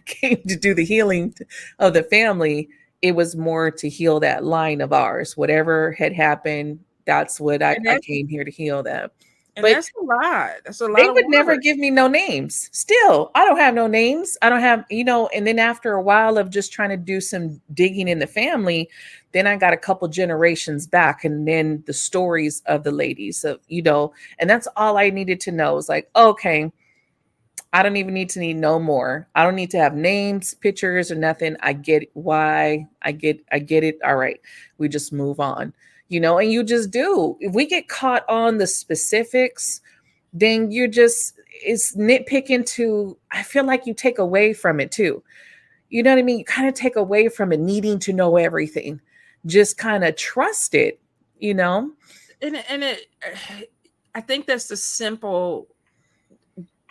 came to do the healing of the family. It was more to heal that line of ours. Whatever had happened, that's what I, And I that's came here to heal that. and But that's a lot. That's a they lot of would never work. give me no names. Still, I don't have no names. I don't have. And then after a while of just trying to do some digging in the family, then I got a couple generations back, and then the stories of the ladies and that's all I needed to know. It's like, okay, I don't even need no more. I don't need to have names, pictures, or nothing. I get why. I get it. All right. We just move on. And you just do. If we get caught on the specifics, then it's nitpicking to, I feel like you take away from it too. You know what I mean? You kind of take away from it needing to know everything. Just kind of trust it. And I think that's the simple,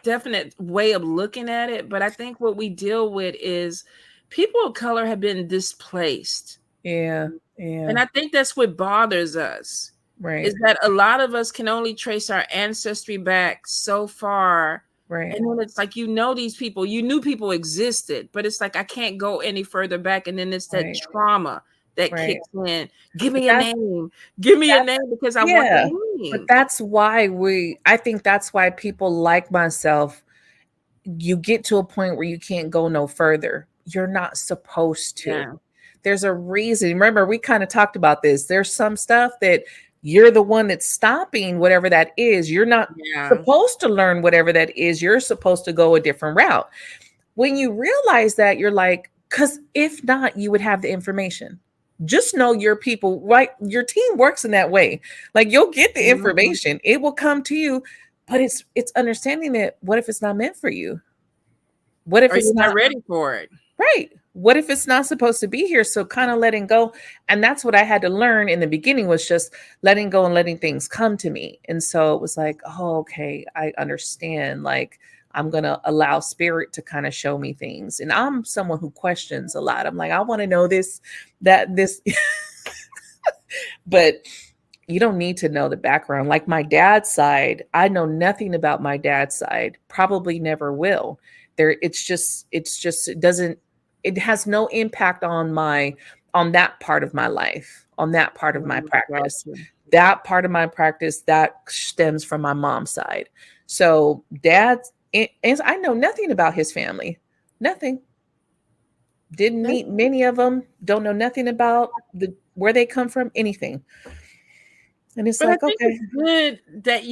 definite way of looking at it. But I think what we deal with is people of color have been displaced. Yeah. Yeah. And I think that's what bothers us, Right. is that a lot of us can only trace our ancestry back so far. Right. And then it's like, these people, you knew people existed, but it's like, I can't go any further back. And then it's that Right. trauma that Right. kicks in. Give But me a name. Give me a name because I want yeah. the But name. that's why I think that's why people like myself, you get to a point where you can't go no further. You're not supposed to. Yeah. There's a reason. Remember, we kind of talked about this. There's some stuff that you're the one that's stopping whatever that is. You're not Yeah. supposed to learn whatever that is. You're supposed to go a different route. When you realize that, you're like, Because if not, you would have the information. Just know your people, right? Your team works in that way. Like you'll get the Mhm. information, it will come to you, but it's understanding that what if it's not meant for you? What if Or it's you're not not ready for it. right? What if it's not supposed to be here? So kind of letting go. And that's what I had to learn in the beginning was just letting go and letting things come to me. And so it was like, oh, okay, I understand. Like I'm going to allow spirit to kind of show me things. And I'm someone who questions a lot. I'm like, I want to know this, that, this, but you don't need to know the background. Like my dad's side, I know nothing about my dad's side, probably never will. There, it's just, it doesn't, it has no impact on on that part of my life, on that part of my practice. Gotcha. That part of my practice that stems from my mom's side. So dad's, and I know nothing about his family, nothing. Didn't That's meet many of them. Don't know nothing about where they come from, anything. And it's But I like, think okay. it's good that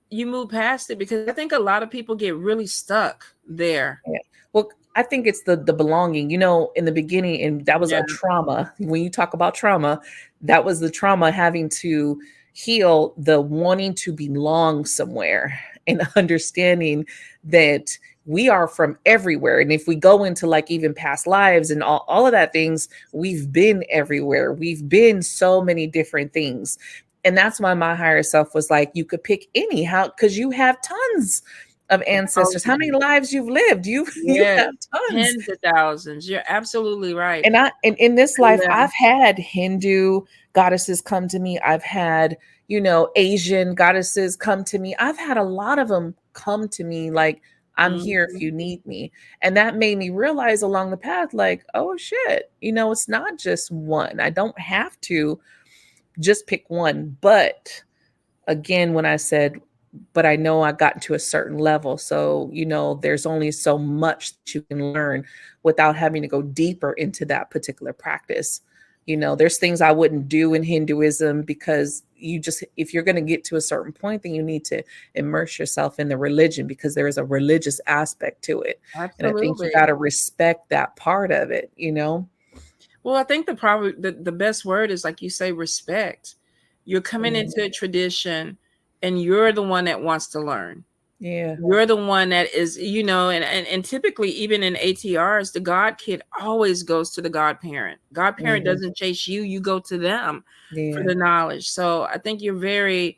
you move past it, because I think a lot of people get really stuck there. Yeah. Well, I think it's the belonging, in the beginning, and that was Yeah. a trauma. When you talk about trauma, that was the trauma having to heal the wanting to belong somewhere and understanding that we are from everywhere. And if we go into like even past lives and all of that things, we've been everywhere. We've been so many different things. And that's why my higher self was like, you could pick any how because you have tons of ancestors. How many Thousands. lives you've lived? You Yes. have tons. Tens of thousands. You're absolutely right. And in this life, Yeah. I've had Hindu goddesses come to me. I've had, Asian goddesses come to me. I've had a lot of them come to me like, I'm here if Mhm. you need me. And that made me realize along the path, like, oh shit, it's not just one. I don't have to just pick one. But again, when I said, but I know I got to a certain level. So, there's only so much that you can learn without having to go deeper into that particular practice. There's things I wouldn't do in Hinduism because if you're going to get to a certain point, then you need to immerse yourself in the religion because there is a religious aspect to it. And I think you Absolutely. got to respect that part of it, Well, I think the best word is, like you say, respect. You're coming into a tradition and you're the one that wants to learn. Yeah. You're the one that is, and typically even in ATRs, the God kid always goes to the godparent. Godparent Mhm. doesn't chase you, you go to them for Yeah. the knowledge. So I think you're very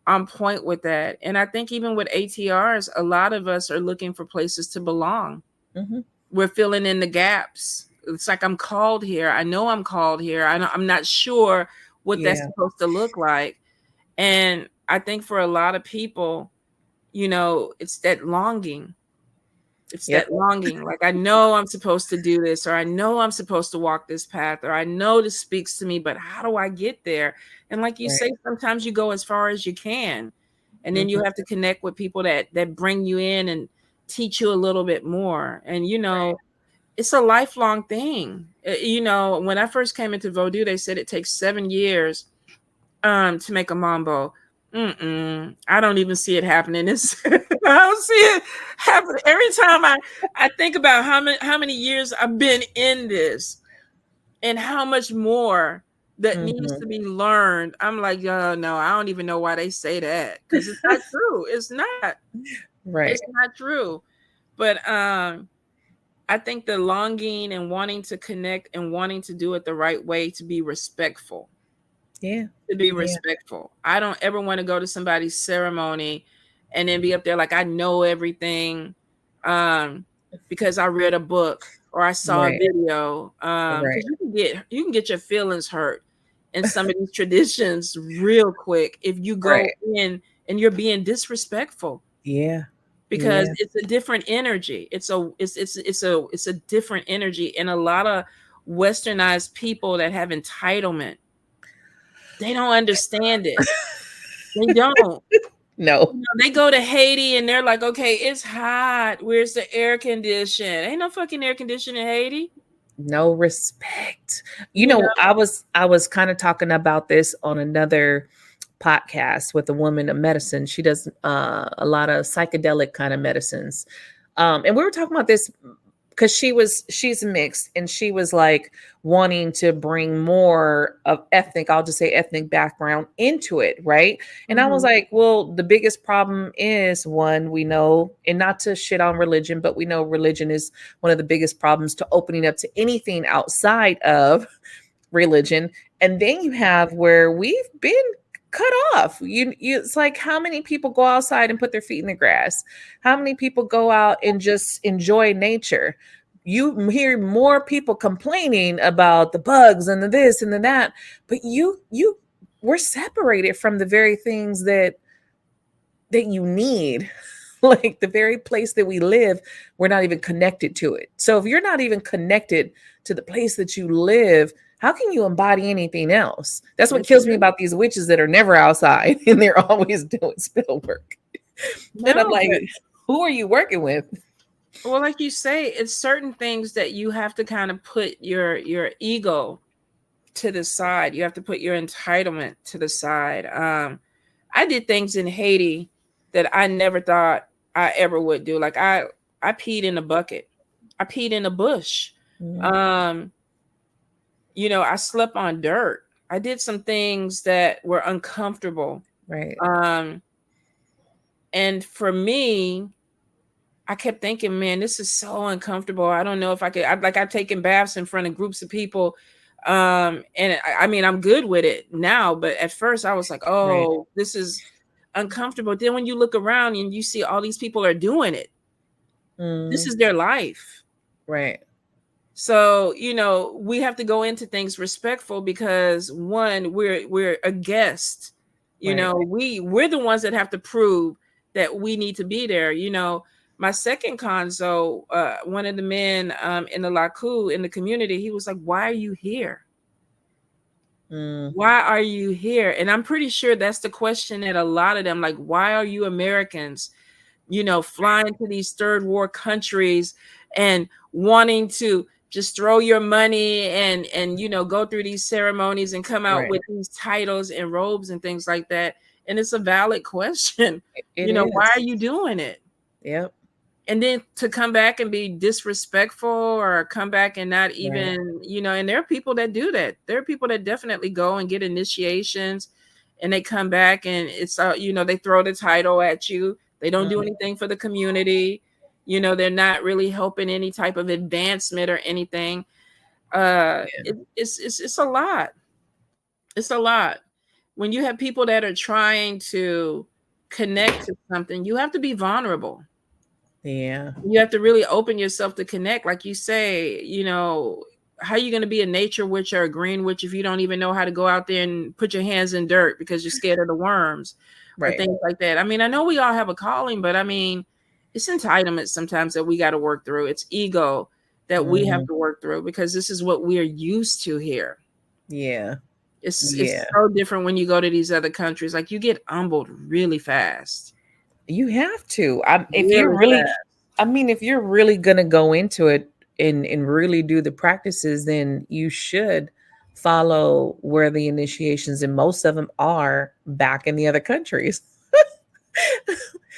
on point with that. And I think even with ATRs, a lot of us are looking for places to belong. Mhm. We're filling in the gaps. It's like, I'm called here. I know I'm called here. I'm not sure what that's Yeah. supposed to look like. And I think for a lot of people, it's that longing. It's Yep. that longing. Like, I know I'm supposed to do this, or I know I'm supposed to walk this path, or I know this speaks to me, but how do I get there? And like you Right. say, sometimes you go as far as you can. And then you Mhm. have to connect with people that bring you in and teach you a little bit more. And it's a lifelong thing. When I first came into Voodoo, they said it takes 7 years to make a mambo. I don't even see it happening. I don't see it happen. Every time I think about how many years I've been in this and how much more that needs Mhm. to be learned, I'm like, oh no, I don't even know why they say that, because it's not true. It's not. Right. It's not true. But I think the longing and wanting to connect and wanting to do it the right way, to be respectful. Yeah. To be Yeah. respectful. I don't ever want to go to somebody's ceremony and then be up there like I know everything, um, because I read a book or I saw a Right. video. Right. Because you can get your feelings hurt in some of these traditions real quick if you go Right. in and you're being disrespectful, Yeah. because Yeah. it's a different energy. It's a different energy. And a lot of westernized people that have entitlement, they don't understand it. They don't. No. They go to Haiti and they're like, okay, it's hot. Where's the air condition? Ain't no fucking air conditioning in Haiti. No respect. You know, I was kind of talking about this on another podcast with a woman of medicine. She does a lot of psychedelic kind of medicines. And we were talking about this because she's mixed, and she was like wanting to bring more of ethnic, I'll just say ethnic background into it, right? And I was Mhm. like, well, the biggest problem is, one, we know, and not to shit on religion, but we know religion is one of the biggest problems to opening up to anything outside of religion. And then you have where we've been cut off. It's like, how many people go outside and put their feet in the grass? How many people go out and just enjoy nature? You hear more people complaining about the bugs and the this and the that, but we're separated from the very things that you need. Like the very place that we live, we're not even connected to it. So if you're not even connected to the place that you live, how can you embody anything else? That's what It's kills me true. about these witches that are never outside and they're always doing spell work. And I'm No, like, but who are you working with? well, like you say, it's certain things that you have to kind of put your ego to the side. You have to put your entitlement to the side. I did things in Haiti that I never thought I ever would do. Like I peed in a bucket. I peed in a bush. Mm, Um, I slept on dirt. I did some things that were uncomfortable. right, Um, and for me, I kept thinking, man, this is so uncomfortable. I don't know if I could. I've taken baths in front of groups of people, and I mean, I'm good with it now. But at first, I was like, right, oh, this is uncomfortable. Then when you look around and you see all these people are doing it, this mm, is their life. right, So we have to go into things respectful because one, we're a guest. right. We're the ones that have to prove that we need to be there. My second conso, one of the men in the Laku in the community, he was like, "Why are you here? Mm, Why are you here?" And I'm pretty sure that's the question that a lot of them like. Why are you Americans? Flying to these third world countries and wanting to just throw your money and go through these ceremonies and come out right. with these titles and robes and things like that. And it's a valid question. It Why are is. you doing it? Yep. And then to come back and be disrespectful or come back and not Right. even, and there are people that do that. There are people that definitely go and get initiations and they come back and it's, they throw the title at you. They don't do Mm, anything for the community. They're not really helping any type of advancement or anything. yeah. It's a lot. It's a lot. When you have people that are trying to connect to something, you have to be vulnerable. Yeah. You have to really open yourself to connect. Like you say, how are you going to be a nature witch or a green witch if you don't even know how to go out there and put your hands in dirt because you're scared of the worms or Right. things like that? I mean, I know we all have a calling, but I mean, it's entitlement sometimes that we got to work through. It's ego that we have Mhm. to work through because this is what we're used to here. Yeah. It's Yeah. so different when you go to these other countries. Like you get humbled really fast. You have to. If you're Really really, fast. I mean, if you're really gonna go into it and really do the practices, then you should follow where the initiations, and most of them are back in the other countries.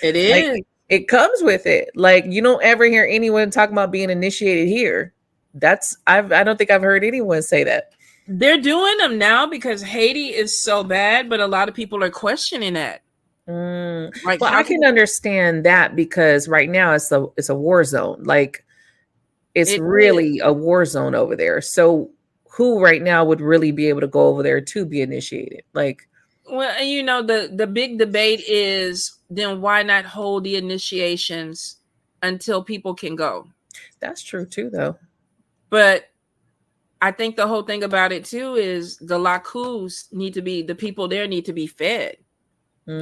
It Like is. it comes with it. Like you don't ever hear anyone talking about being initiated here. I don't think I've heard anyone say that. They're doing them now because Haiti is so bad, but a lot of people are questioning that. Mm, Like, well, how I can can understand that because right now it's a war zone. Like it's it is? really a war zone over there. So who right now would really be able to go over there to be initiated? Like Well, and the big debate is then why not hold the initiations until people can go? that's true too, though. But I think the whole thing about it too is the Lakus need to be the people there need to be fed.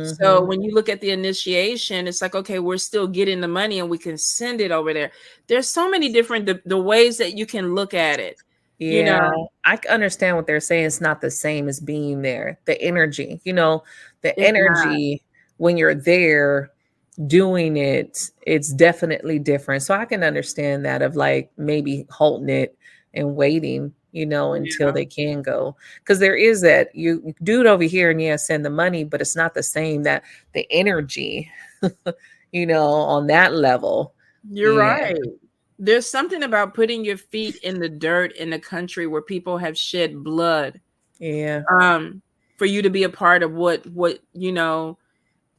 So Hmm. when you look at the initiation, it's like, okay, we're still getting the money and we can send it over there. There's so many different the ways that you can look at it. You Yeah, know, understand what they're saying. It's not the same as being there. The energy, the it's not. energy when you're there doing it, it's definitely different. So I can understand that of like maybe holding it and waiting, until Yeah. they can go. Because there is that you do it over here and yeah, send the money, but it's not the same that the energy, on that level. You're Yeah. right. there's something about putting your feet in the dirt in a country where people have shed blood, Yeah. for you to be a part of what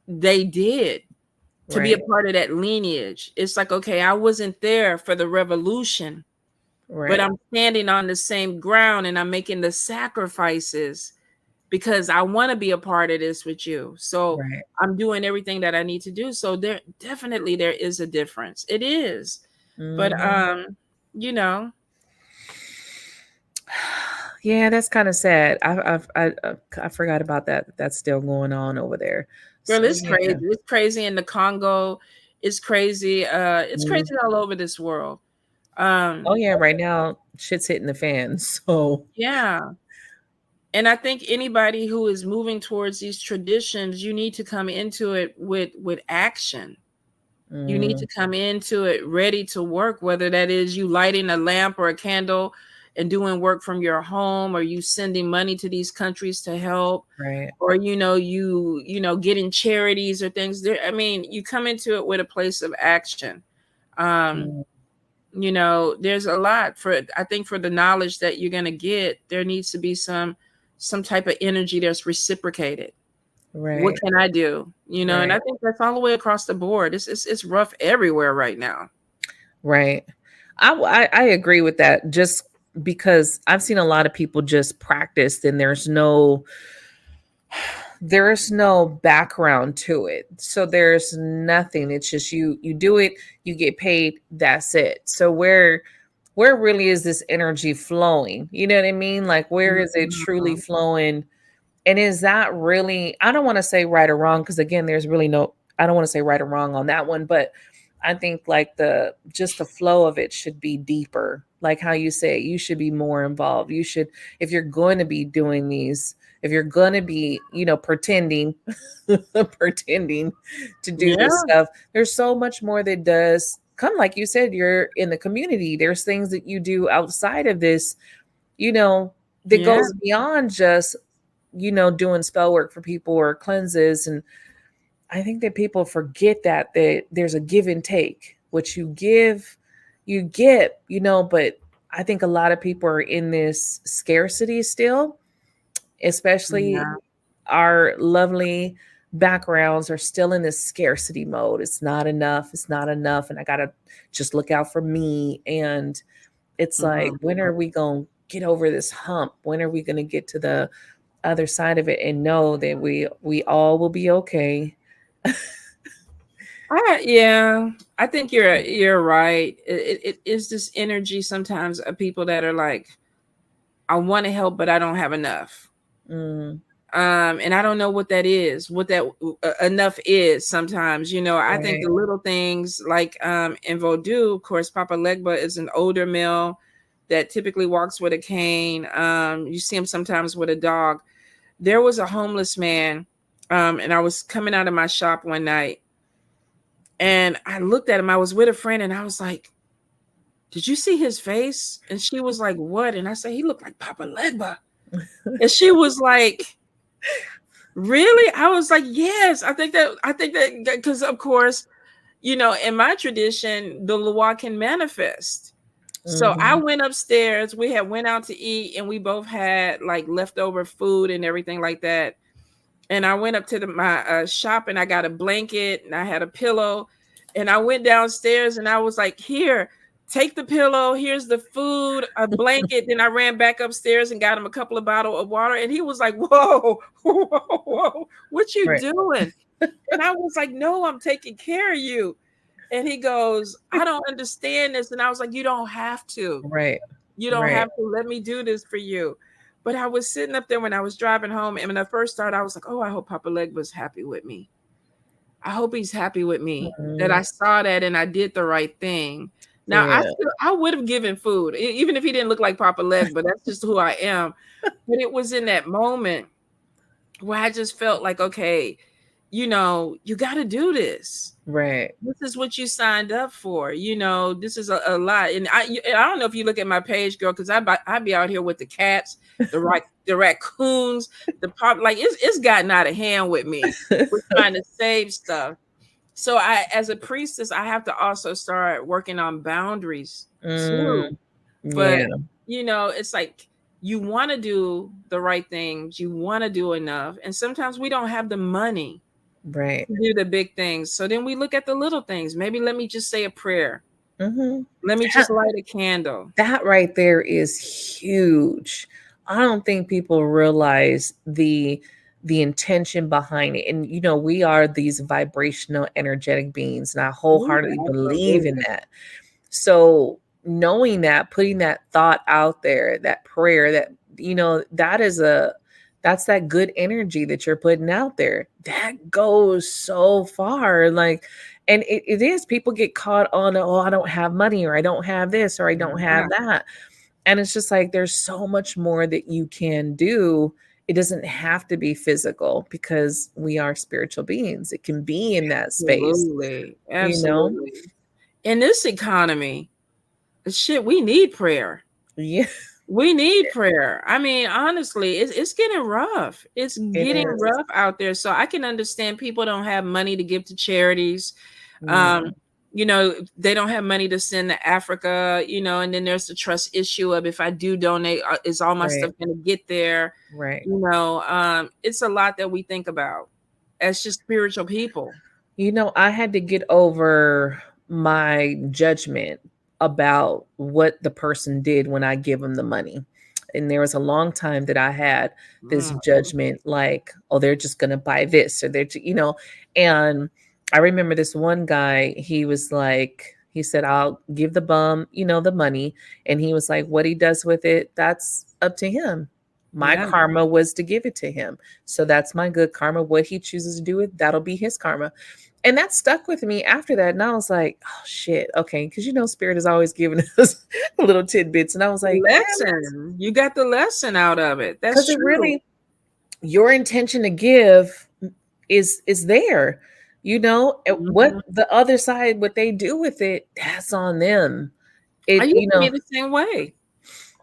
they did, to be a Right. part of that lineage. It's like, okay, I wasn't there for the revolution, but Right. I'm standing on the same ground and I'm making the sacrifices because I want to be a part of this with you. So Right. I'm doing everything that I need to do. So there is a difference. It is. But Mhm. you know, Yeah, that's kind of sad. I forgot about that. That's still going on over there. girl, So it's crazy. yeah. It's crazy in the Congo. It's crazy. It's Mhm. crazy all over this world. Oh Um, yeah, right now shit's hitting the fan. So yeah. And I think anybody who is moving towards these traditions, you need to come into it with action. You need mm, to come into it ready to work, whether that is you lighting a lamp or a candle and doing work from your home, or you sending money to these countries to help, right. or getting charities or things there. I mean, you come into it with a place of action. um Mm, there's a lot for, I think, for the knowledge that you're going to get. There needs to be some type of energy that's reciprocated. What right. can I do? And I Right. think that's all the way across the board. It's rough everywhere right now. Right. I agree with that, just because I've seen a lot of people just practice and there's no background to it. So there's nothing. It's just you do it, you get paid, that's it. So where really is this energy flowing? You know what I mean? Like where is it truly Mhm. flowing? And is that really, I don't want to say right or wrong, because again, there's really no, I don't want to say right or wrong on that one, but I think like the flow of it should be deeper. Like how you say it, you should be more involved. You should, if you're going to be doing these, if you're going to be, pretending, pretending to do Yeah, this stuff, there's so much more that does come. Like you said, you're in the community. There's things that you do outside of this, you know, that yeah, goes beyond just doing spell work for people or cleanses. And I think that people forget that there's a give and take. What you give, you get, but I think a lot of people are in this scarcity still, especially yeah, our lovely backgrounds are still in this scarcity mode. It's not enough. It's not enough. And I got to just look out for me. And it's like, mhm. when are we going to get over this hump? When are we going to get to the other side of it and know that we all will be okay? Yeah, I think you're right. It is this energy sometimes of people that are like, I want to help, but I don't have enough. Mm, And I don't know what that is, what that enough is sometimes. I think right. the little things like in Voodoo, of course, Papa Legba is an older male that typically walks with a cane. You see him sometimes with a dog. There was a homeless man, and I was coming out of my shop one night, and I looked at him. I was with a friend, and I was like, "Did you see his face?" And she was like, "What?" And I said, "He looked like Papa Legba." And she was like, "Really?" I was like, "Yes." I think that because of course, in my tradition, the Loa can manifest. So I Mhm. went upstairs. We had went out to eat, and we both had like leftover food and everything like that. And I went up to my shop, and I got a blanket, and I had a pillow, and I went downstairs, and I was like, "Here, take the pillow. Here's the food, a blanket." Then I ran back upstairs and got him a couple of bottles of water, and he was like, "Whoa, whoa, whoa, what you Right. doing?" And I was like, "No, I'm taking care of you." And he goes, "I don't understand this." And I was like, "You don't have to. Right. You don't Right. have to. Let me do this for you." But I was sitting up there when I was driving home, and when I first started, I was like, "Oh, I hope Papa Leg was happy with me. I hope he's happy with me that I Mhm. saw that and I did the right thing." Now, Yeah. I would have given food, even if he didn't look like Papa Leg, but that's just who I am. But it was in that moment where I just felt like, okay, you got to do this. Right. This is what you signed up for. This is a lot. And I don't know if you look at my page, girl, because I be out here with the cats, the raccoons, the pop. Like it's gotten out of hand with me. We're trying to save stuff. So I, as a priestess, I have to also start working on boundaries too. Mm, But yeah, it's like you want to do the right things, you want to do enough, and sometimes we don't have the money right. to do the big things. So then we look at the little things. Maybe let me just say a prayer. Hmm. Let me That, just light a candle. that right there is huge. I don't think people realize the intention behind it. And we are these vibrational, energetic beings, and I Ooh, wholeheartedly believe in absolutely. that. So knowing that, putting that thought out there, that prayer, that that's that good energy that you're putting out there. That goes so far. Like, and it is, people get caught on, oh, I don't have money, or I don't have this, or I don't Yeah. have that. And it's just like there's so much more that you can do. It doesn't have to be physical, because we are spiritual beings. It can be in that space, Absolutely. you know? Absolutely. In this economy, shit, we need prayer. Yeah, We need prayer. I mean, honestly, it's getting rough. It's it getting is. rough out there. So I can understand people don't have money to give to charities. Yeah, Um, they don't have money to send to Africa, and then there's the trust issue of, if I do donate, is all my right, stuff going to get there? right. It's a lot that we think about as just spiritual people. I had to get over my judgment about what the person did when I give them the money. And there was a long time that I had this Mm, judgment, like, oh, they're just going to buy this, or and I remember this one guy, he was like, he said, I'll give the bum, the money. And he was like, what he does with it, that's up to him. My yeah. karma was to give it to him. So that's my good karma. What he chooses to do with, that'll be his karma. And that stuck with me after that. And I was like, oh shit, okay. Cause spirit is always giving us little tidbits. And I was like, damn it. Lesson. You got the lesson out of it. That's Cause it true. really, your intention to give is there. What Mhm. the other side, what they do with it, that's on them. I It, used to be the same way.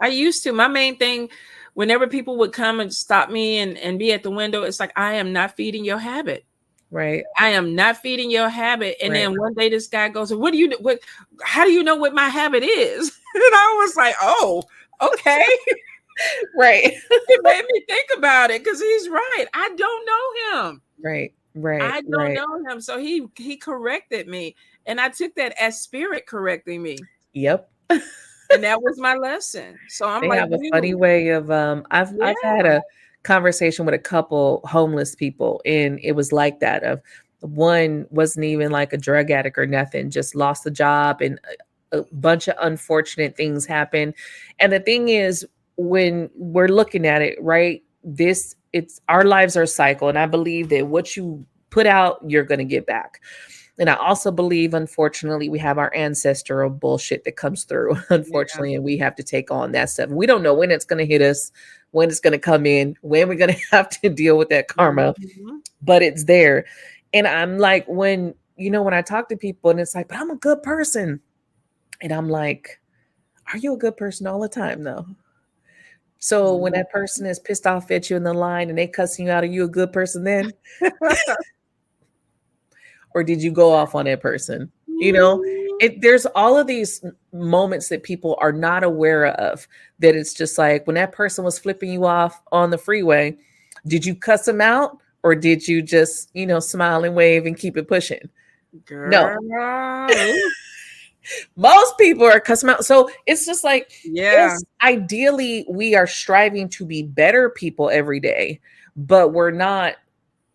I used to. My main thing, whenever people would come and stop me and be at the window, it's like, I am not feeding your habit. right, I am not feeding your habit. And right, then one day this guy goes, what do you what how do you know what my habit is? And I was like, oh, okay. right, It made me think about it, because he's right. I don't know him. right, right, I don't right. know him. So he corrected me. And I took that as spirit correcting me. Yep. And that was my lesson. So I'm They like, have a funny you, way of I've yeah. had a conversation with a couple homeless people, and it was like that. Of one wasn't even like a drug addict or nothing, just lost the job, and a bunch of unfortunate things happen. And the thing is, when we're looking at it, right, it's our lives are a cycle, and I believe that what you put out, you're going to get back. And I also believe, unfortunately, we have our ancestral bullshit that comes through, Yeah. unfortunately, and we have to take on that stuff. We don't know when it's going to hit us, when it's going to come in, when we're going to have to deal with that karma, Mhm. but it's there. And I'm like, when I talk to people and it's like, but I'm a good person. And I'm like, are you a good person all the time, though? So when that person is pissed off at you in the line and they cussing you out, are you a good person then? Or did you go off on that person? You know, there's all of these moments that people are not aware of, that it's just like, when that person was flipping you off on the freeway, did you cuss them out, or did you just, smile and wave and keep it pushing? No, Girl. most people are cussing out. So it's just like, Yeah. it's ideally we are striving to be better people every day, but we're not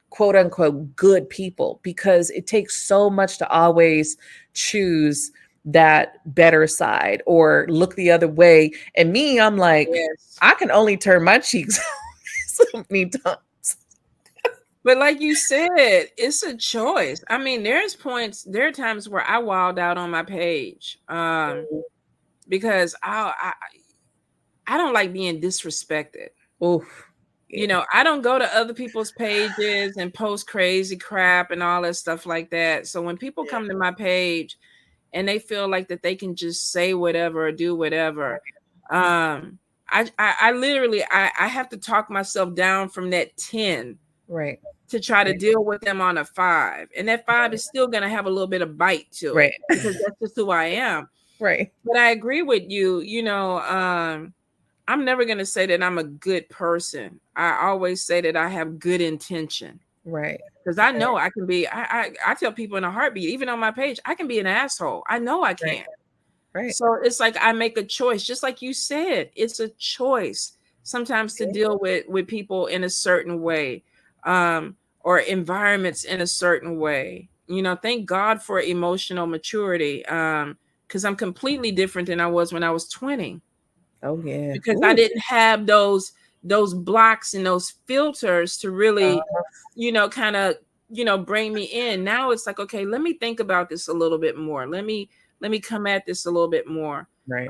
quote unquote good people, because it takes so much to always choose that better side or look the other way. And me, I'm like, Yes. I can only turn my cheeks so many times. But like you said, it's a choice. I mean, there are times where I wild out on my page. Because I don't like being disrespected. Oof. Yeah. I don't go to other people's pages and post crazy crap and all that stuff like that. So when people come to my page and they feel like that they can just say whatever or do whatever, I literally I have to talk myself down from that 10 Right. to try to deal with them on a 5. And that 5 is still going to have a little bit of bite to Right. it because that's just who I am. Right. But I agree with you. I'm never going to say that I'm a good person. I always say that I have good intention. Right. Because I know I can be, I tell people in a heartbeat, even on my page, I can be an asshole. I know I can. Right. So it's like I make a choice, just like you said, it's a choice sometimes to deal with people in a certain way, or environments in a certain way. Thank God for emotional maturity, because I'm completely different than I was when I was 20. Oh yeah. Because Ooh. I didn't have those blocks and those filters to really, kind of, bring me in. Now it's like, okay, let me think about this a little bit more. Let me come at this a little bit more. Right.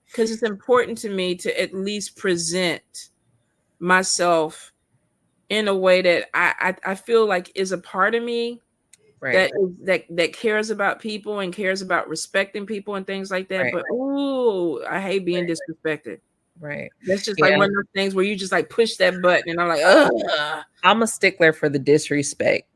Because it's important to me to at least present myself in a way that I feel like is a part of me Right. that cares about people and cares about respecting people and things like that. Right. But I hate being disrespected. Right. That's just Yeah. like one of those things where you just like push that button and I'm like, ugh. I'm a stickler for the disrespect.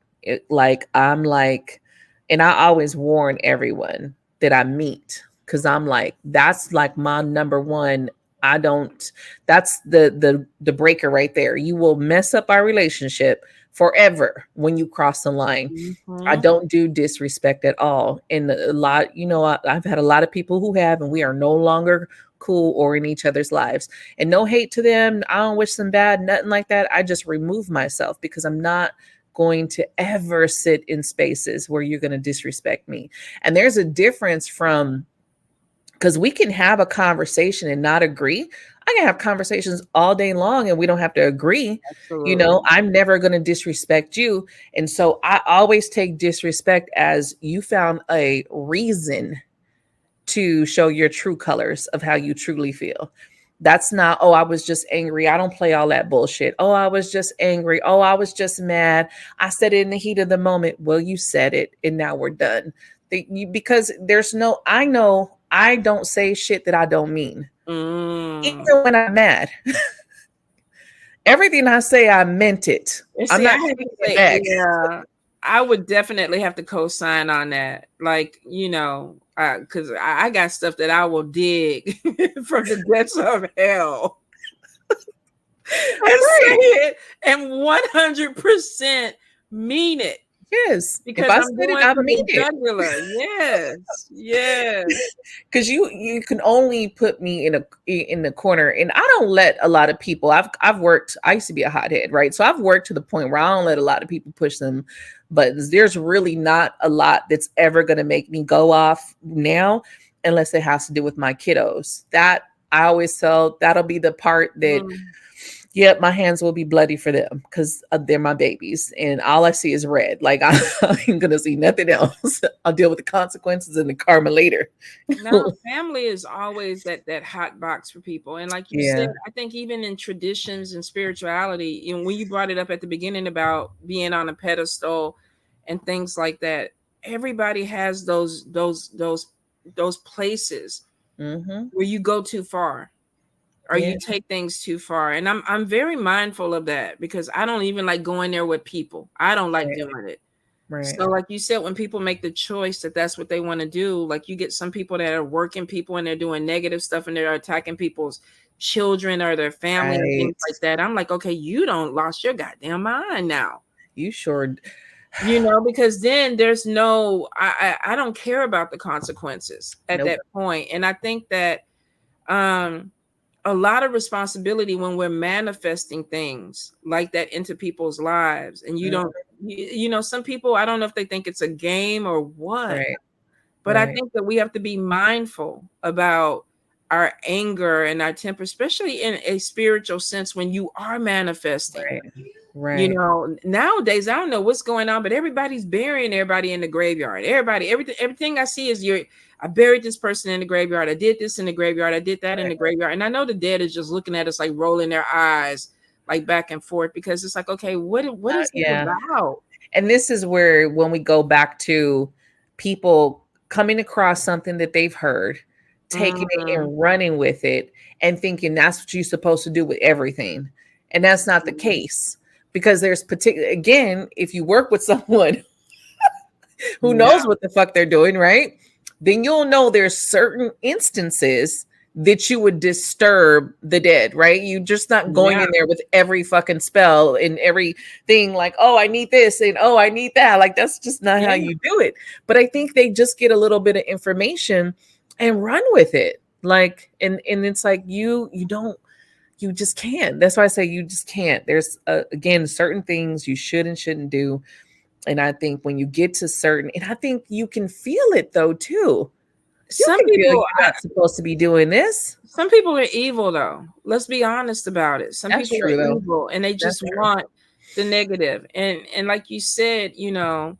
I'm like, and I always warn everyone that I meet, because I'm like, that's like my number one. I don't, that's the breaker right there. You will mess up our relationship forever when you cross the line. I Mhm. don't do disrespect at all. And a lot, I've had a lot of people who have, and we are no longer cool or in each other's lives. And no hate to them. I don't wish them bad, nothing like that. I just remove myself because I'm not going to ever sit in spaces where you're going to disrespect me. And there's a difference from, because we can have a conversation and not agree. I can have conversations all day long and we don't have to agree. Absolutely. I'm never going to disrespect you. And so I always take disrespect as you found a reason to show your true colors of how you truly feel. That's not, oh, I was just angry. I don't play all that bullshit. Oh, I was just angry. Oh, I was just mad. I said it in the heat of the moment. Well, you said it and now we're done. Because I know I don't say shit that I don't mean. Even when I'm mad. Everything I say, I meant it. And I'm see, I not have taking to it say, back. yeah, I would definitely have to co-sign on that. Like, because I got stuff that I will dig from the depths of hell and say it and 100% mean it. Yes. If Because I I'm said it, going I for mean the it. jugular. Yes. Yes. Because you can only put me in the corner, and I don't let a lot of people. I've worked. I used to be a hothead, right? So I've worked to the point where I don't let a lot of people push them buttons. There's really not a lot that's ever going to make me go off now, unless it has to do with my kiddos. That I always tell, that'll be the part that. Yep, my hands will be bloody for them because they're my babies, and all I see is red. Like I ain't gonna see nothing else. I'll deal with the consequences and the karma later. No, family is always that hot box for people. And like you said, Yeah. I think even in traditions and spirituality, when you brought it up at the beginning about being on a pedestal and things like that, everybody has those places Mm-hmm. where you go too far or Yeah. you take things too far. And I'm very mindful of that because I don't even like going there with people. I don't like Right. doing it. Right. So, like you said, when people make the choice that that's what they want to do, like you get some people that are working people and they're doing negative stuff and they're attacking people's children or their family and things Right. like that. I'm like, okay, you don't lost your goddamn mind now, You sure. because then there's no, I don't care about the consequences at Nope. that point. And I think that a lot of responsibility when we're manifesting things like that into people's lives, and you Mm, don't, some people, I don't know if they think it's a game or what, right. but I Right. think that we have to be mindful about our anger and our temper, especially in a spiritual sense when you are manifesting. Right. Right. Nowadays, I don't know what's going on, but everybody's burying everybody in the graveyard. Everything I see is I buried this person in the graveyard. I did this in the graveyard. I did that in the graveyard. And I know the dead is just looking at us like rolling their eyes like back and forth because it's like, okay, what is this Yeah. about? And this is where, when we go back to people coming across something that they've heard, taking it Mhm. and running with it and thinking that's what you're supposed to do with everything. And that's not the case. because there's particular, again, if you work with someone who Yeah. knows what the fuck they're doing, right? Then you'll know there's certain instances that you would disturb the dead, right? You just not going Yeah. in there with every fucking spell and everything like, oh, I need this and oh, I need that. Like that's just not how Yeah. you do it. But I think they just get a little bit of information and run with it. Like, and it's like you just can't. That's why I say you just can't. There's again certain things you should and shouldn't do. And I think when you get to certain, and I think you can feel it though too. You Some can feel people, you're not supposed to be doing this. some people are evil though. Let's be honest about it. Some That's people are true though. evil and they That's just true. want the negative. And like you said, you know,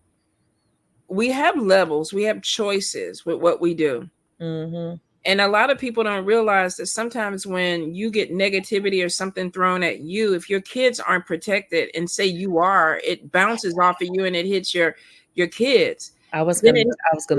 we have levels, we have choices with what we do. Mm-hmm. And a lot of people don't realize that sometimes when you get negativity or something thrown at you, if your kids aren't protected and say you are, it bounces off of you and it hits your kids. I was Then gonna it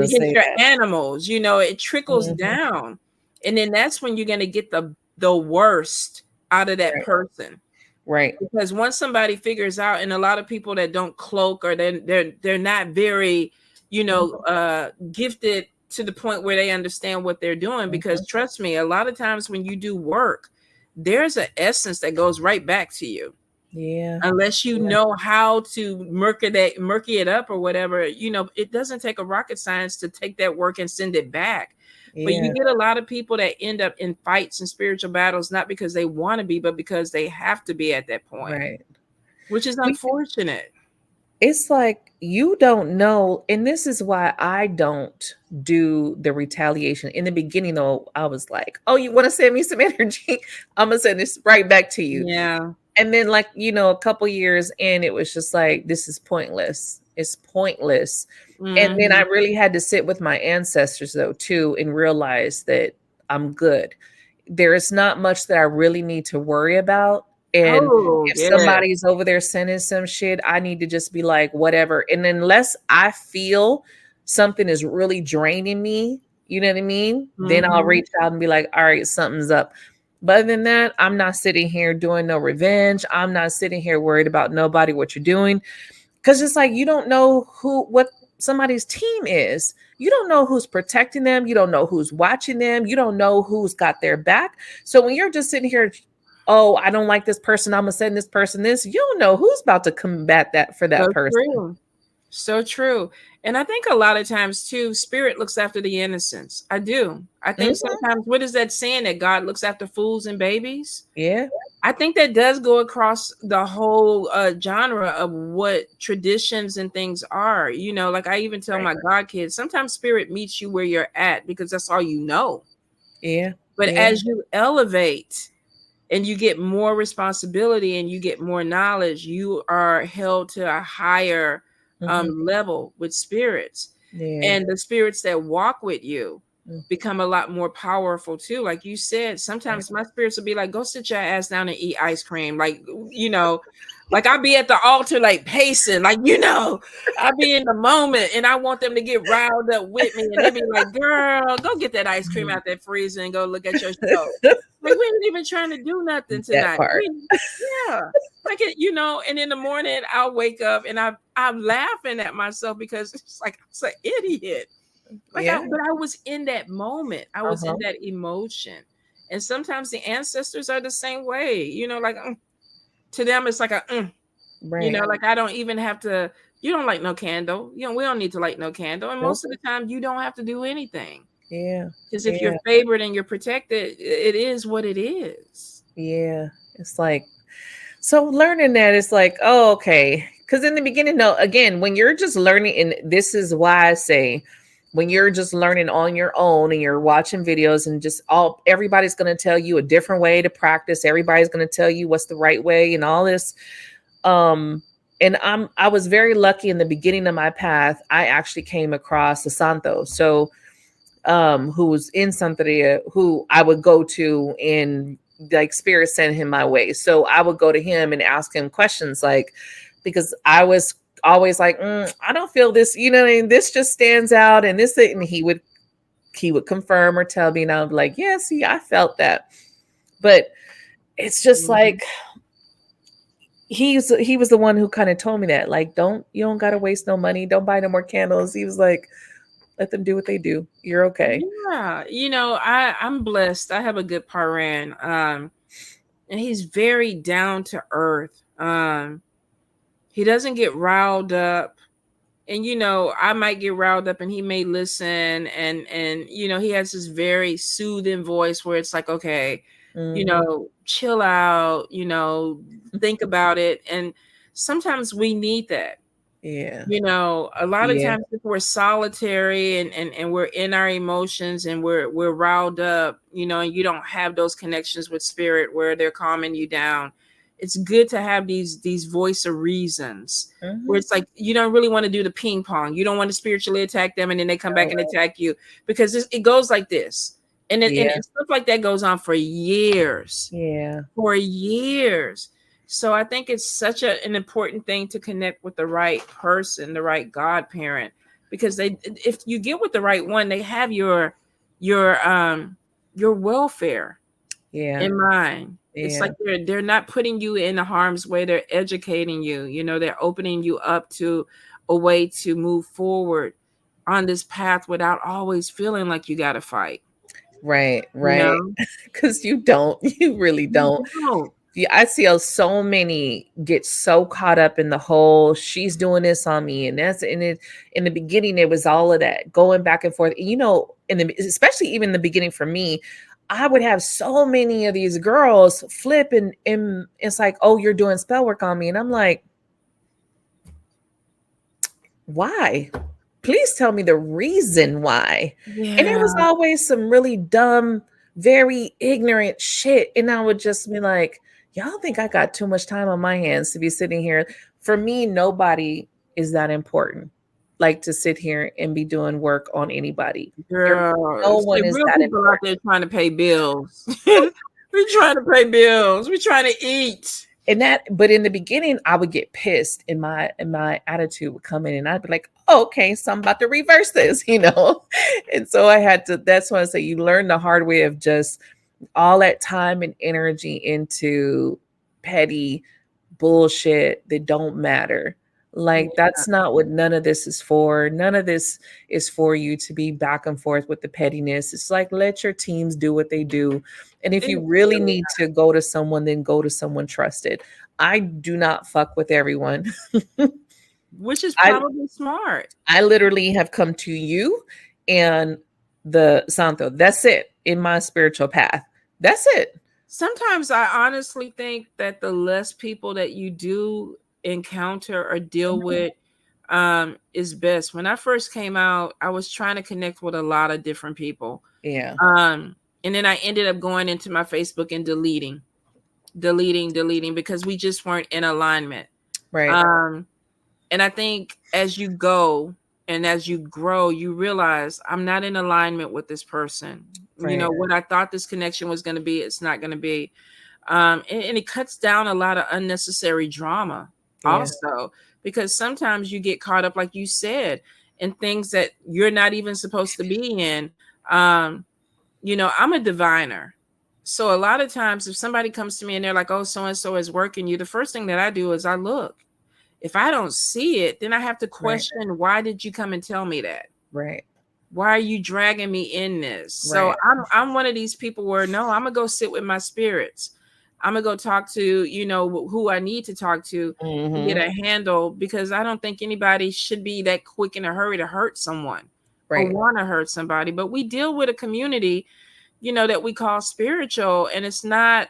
hits say your that. animals, you know, it trickles Mhm. down. And then that's when you're gonna get the worst out of that Right. person. Right. Because once somebody figures out, and a lot of people that don't cloak or they're not very, you know, gifted to the point where they understand what they're doing. Because trust me, a lot of times when you do work, there's an essence that goes right back to you. Yeah. Unless you know how to murky it up or whatever, you know, it doesn't take a rocket science to take that work and send it back. But you Yeah. get a lot of people that end up in fights and spiritual battles, not because they want to be, but because they have to be at that point, Right. which is We- unfortunate. It's like you don't know, and this is why I don't do the retaliation. In the beginning, though, I was like, "Oh, you want to send me some energy? I'm gonna send this right back to you." Yeah. And then, like, you know, a couple years in, it was just like, this is pointless. It's pointless. And then I Mhm. really had to sit with my ancestors, though, too, and realize that I'm good. There is not much that I really need to worry about. And Oh, if yeah. somebody's over there sending some shit, I need to just be like, whatever. And unless I feel something is really draining me, you know what I mean? Then I'll Mhm. reach out and be like, all right, something's up. But other than that, I'm not sitting here doing no revenge. I'm not sitting here worried about nobody, what you're doing. Because it's like you don't know what somebody's team is. You don't know who's protecting them. You don't know who's watching them. You don't know who's got their back. So when you're just sitting here, oh, I don't like this person, I'm gonna send this person this. You don't know who's about to combat that for that So person. true. So true. And I think a lot of times too, spirit looks after the innocents. I do. I think Mhm. sometimes, what is that saying that God looks after fools and babies? Yeah. I think that does go across the whole genre of what traditions and things are. You know, like I even tell Right. my God kids, sometimes spirit meets you where you're at because that's all you know. Yeah. But Yeah. as you elevate and you get more responsibility and you get more knowledge, you are held to a higher Mhm. level with spirits. Yeah. And the spirits that walk with you Mm. become a lot more powerful too. Like you said, Right. sometimes my spirits will be like, go sit your ass down and eat ice cream. Like, you know, like I'll be at the altar, like pacing, like, you know, I'll be in the moment and I want them to get riled up with me. And they be like, girl, go get that ice cream out that freezer and go look at your show. Like, we ain't even trying to do nothing That tonight. part. Yeah. Like it, you know, and in the morning I'll wake up and I'm laughing at myself because it's like I was an idiot. Like Yeah. but I was in that moment. I was in Uh-huh. that emotion. And sometimes the ancestors are the same way. You know, like to them it's like a you know, Right. like I don't even have to, you don't light no candle. You know, we don't need to light no candle. And Nope. most of the time you don't have to do anything. Yeah. Because if you're Yeah. favored and you're protected, it is what it is. Yeah. It's like, so learning that is like, oh, okay. Because in the beginning, no, again, when you're just learning, and this is why I say, when you're just learning on your own and you're watching videos and just everybody's going to tell you a different way to practice. Everybody's going to tell you what's the right way and all this. And I was very lucky in the beginning of my path. I actually came across a Santo. So who was in Santeria, who I would go to, and like spirit sent him my way. So I would go to him and ask him questions, like, because I was always like, I don't feel this, you know, and this just stands out, and this, and he would confirm or tell me, and I'm like, yeah, see, I felt that. But it's just Mhm. like, he was the one who kind of told me that, like, you don't gotta waste no money, don't buy no more candles. He was like, let them do what they do. You're okay. Yeah, I'm blessed. I have a good parent, and he's very down to earth. He doesn't get riled up, and I might get riled up, and he may listen, and he has this very soothing voice where it's like, okay, chill out, think about it, and sometimes we need that. Yeah. A lot of Yeah. times if we're solitary and we're in our emotions and we're riled up, and you don't have those connections with spirit where they're calming you down. It's good to have these voice of reasons where it's like you don't really want to do the ping pong. You don't want to spiritually attack them and then they come back and attack you, because it goes like this. And stuff like that goes on for years. Yeah. For years. So I think it's such an important thing to connect with the right person, the right godparent, because if you get with the right one, they have your welfare in mind. It's like they're not putting you in the harm's way. They're educating you. They're opening you up to a way to move forward on this path without always feeling like you got to fight. Right. Because you really don't. Yeah, I see so many get so caught up in the whole she's doing this on me, and that's in it. In the beginning, it was all of that going back and forth. Especially even in the beginning for me, I would have so many of these girls flip, and it's like, oh, you're doing spell work on me, and I'm like, why? Please tell me the reason why. Yeah. And it was always some really dumb, very ignorant shit, and I would just be like, y'all think I got too much time on my hands to be sitting here? For me, nobody is that important, like to sit here and be doing work on anybody. Girl, no one is real that people out there trying to pay bills. We're trying to pay bills. We're trying to eat. But in the beginning, I would get pissed, and my attitude would come in, and I'd be like, oh, okay, so I'm about to reverse this, And so I had to. That's why I say you learn the hard way of just all that time and energy into petty bullshit that don't matter. Like, that's not what none of this is for. None of this is for you to be back and forth with the pettiness. It's like, let your teams do what they do. And if you really need to go to someone, then go to someone trusted. I do not fuck with everyone. Which is probably smart. I literally have come to you and the Santo. That's it in my spiritual path. That's it. Sometimes I honestly think that the less people that you do encounter or deal with is best. When I first came out, I was trying to connect with a lot of different people. Yeah. And then I ended up going into my Facebook and deleting because we just weren't in alignment. Right. And I think as you go and as you grow, you realize I'm not in alignment with this person. Right. What I thought this connection was going to be, it's not going to be. And it cuts down a lot of unnecessary drama also, because sometimes you get caught up, like you said, in things that you're not even supposed to be in. I'm a diviner. So a lot of times if somebody comes to me and they're like, oh, so-and-so is working you, the first thing that I do is I look. If I don't see it, then I have to question, why did you come and tell me that? Right. Why are you dragging me in this? Right. So I'm one of these people where, no, I'm going to go sit with my spirits. I'm going to go talk to, who I need to talk to get a handle, because I don't think anybody should be that quick in a hurry to hurt someone or want to hurt somebody. But we deal with a community, that we call spiritual, and it's not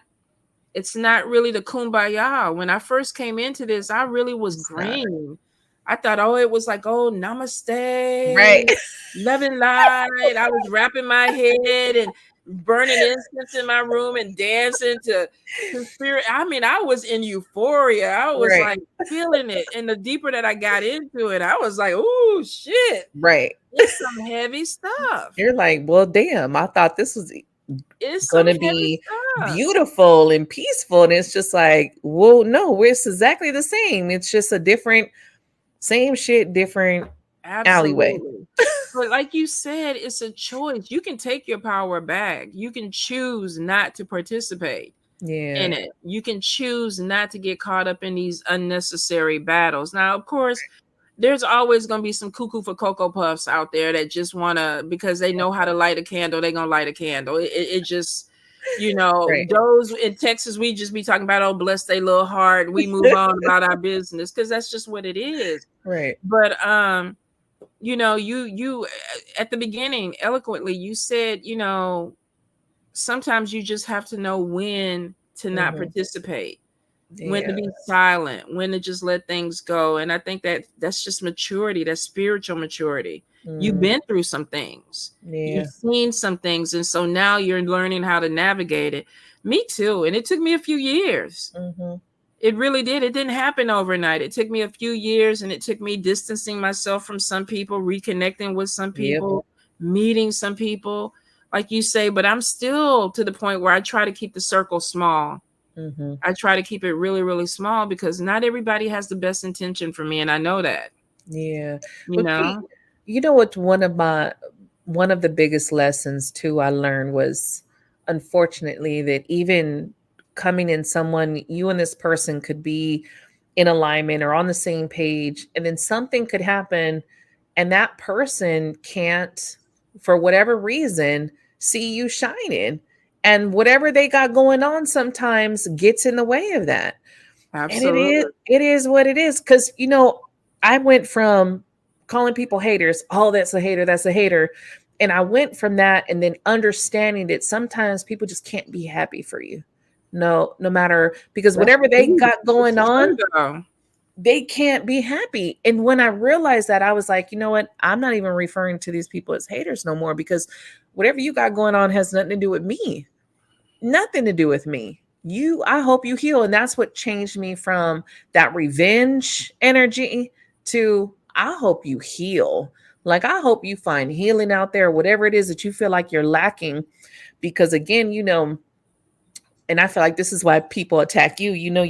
really the kumbaya. When I first came into this, I really was green. I thought, it was like, namaste, right, love and light. I was wrapping my head and burning incense in my room and dancing to spirit. I mean, I was in euphoria. I was like feeling it. And the deeper that I got into it, I was like, ooh, shit. Right. It's some heavy stuff. You're like, well, damn, I thought this was it's going to be beautiful and peaceful. And it's just like, well, no, it's exactly the same. It's just a different, same shit, different alleyway. But like you said, it's a choice. You can take your power back. You can choose not to participate. Yeah. in it. You can choose not to get caught up in these unnecessary battles. Now, of course, there's always going to be some cuckoo for Cocoa Puffs out there that just want to, because they know how to light a candle, they're going to light a candle. It just, Right. those in Texas, we just be talking about, oh, bless they little heart. We move on about our business because that's just what it is. Right. But, you at the beginning, eloquently, you said, sometimes you just have to know when to not participate, when to Yeah. be silent, when to just let things go. And I think that that's just maturity, that's spiritual maturity. You've been through some things, Yeah. you've seen some things, and so now you're learning how to navigate it. Me too. And it took me a few years. It really did. It didn't happen overnight. It took me a few years, and it took me distancing myself from some people, reconnecting with some Yep. people, meeting some people, like you say. But I'm still to the point where I try to keep the circle small. I try to keep it really, really small because not everybody has the best intention for me. And I know that, Yeah. you But see, know? you know what, one of the biggest lessons too I learned was, unfortunately, that even coming in someone, you and this person could be in alignment or on the same page, and then something could happen and that person can't, for whatever reason, see you shining. And whatever they got going on sometimes gets in the way of that. And it is Absolutely. it is what it is. Cause I went from calling people haters, oh, that's a hater, that's a hater. And I went from that and then understanding that sometimes people just can't be happy for you. No matter, because That's whatever they true. got going It's true, on, though. they can't be happy. And when I realized that, I was like, you know what? I'm not even referring to these people as haters no more, because whatever you got going on has nothing to do with me. Nothing to do with me. I hope you heal. And that's what changed me from that revenge energy to, I hope you heal. Like, I hope you find healing out there, whatever it is that you feel like you're lacking. Because again, and I feel like this is why people attack you. You're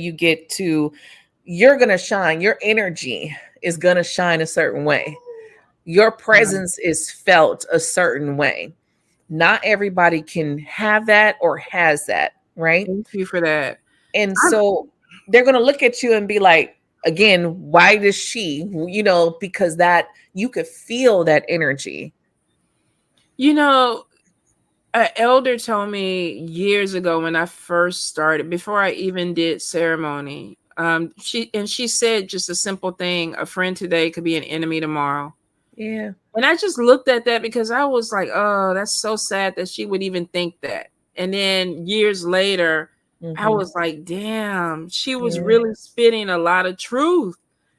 going to shine. Your energy is going to shine a certain way. Your presence is felt a certain way. Not everybody can have that or has that, right? Thank you for that. And so they're going to look at you and be like, again, why does she, because that you could feel that energy. You know, an elder told me years ago when I first started, before I even did ceremony, she said just a simple thing: a friend today could be an enemy tomorrow. Yeah. And I just looked at that because I was like, oh, that's so sad that she would even think that. And then years later, I was like, damn, she was really spitting a lot of truth.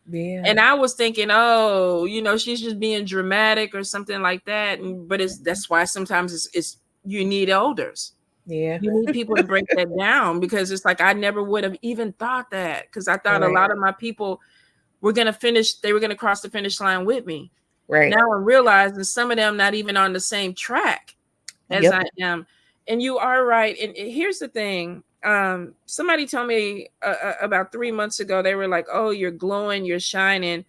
Yeah. And I was thinking, oh, she's just being dramatic or something like that. But that's why sometimes it's you need elders. Yeah. You need people to break that down, because it's like I never would have even thought that, because I thought a Right. lot of my people were going to finish. They were going to cross the finish line with me. Right. Now I'm realizing some of them not even on the same track as I am. And you are right. And here's the thing. Somebody told me about 3 months ago, they were like, oh, you're glowing, you're shining.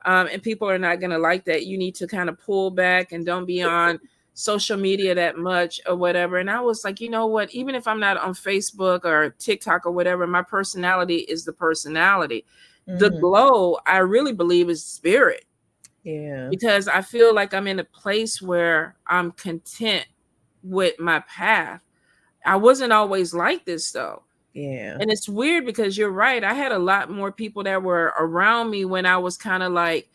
And people are not going to like that. You need to kind of pull back and don't be on social media that much or whatever. And I was like, you know what? Even if I'm not on Facebook or TikTok or whatever, my personality is the personality. The glow, I really believe, is spirit. Yeah. Because I feel like I'm in a place where I'm content with my path. I wasn't always like this, though. Yeah. And it's weird because you're right. I had a lot more people that were around me when I was kind of like,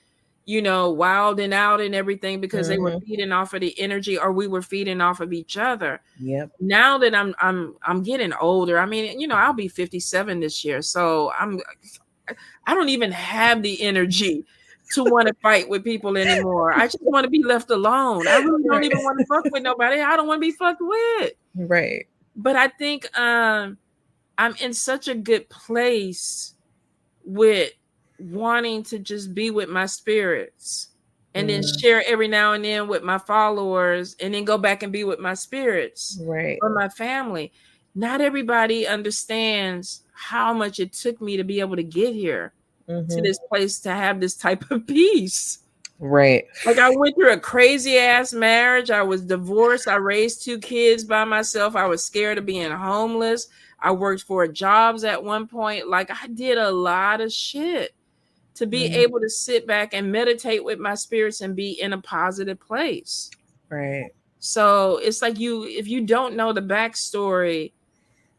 wilding out and everything, because they were feeding off of the energy, or we were feeding off of each other. Yep. Now that I'm getting older, I mean, I'll be 57 this year. So I don't even have the energy to want to fight with people anymore. I just want to be left alone. I really don't even want to fuck with nobody. I don't want to be fucked with. Right. But I think I'm in such a good place with wanting to just be with my spirits, and then share every now and then with my followers, and then go back and be with my spirits or my family. Not everybody understands how much it took me to be able to get here to this place, to have this type of peace. Right. Like, I went through a crazy ass marriage. I was divorced. I raised 2 kids by myself. I was scared of being homeless. I worked for jobs at one point. Like I did a lot of shit to be able to sit back and meditate with my spirits and be in a positive place. Right. So it's like if you don't know the backstory,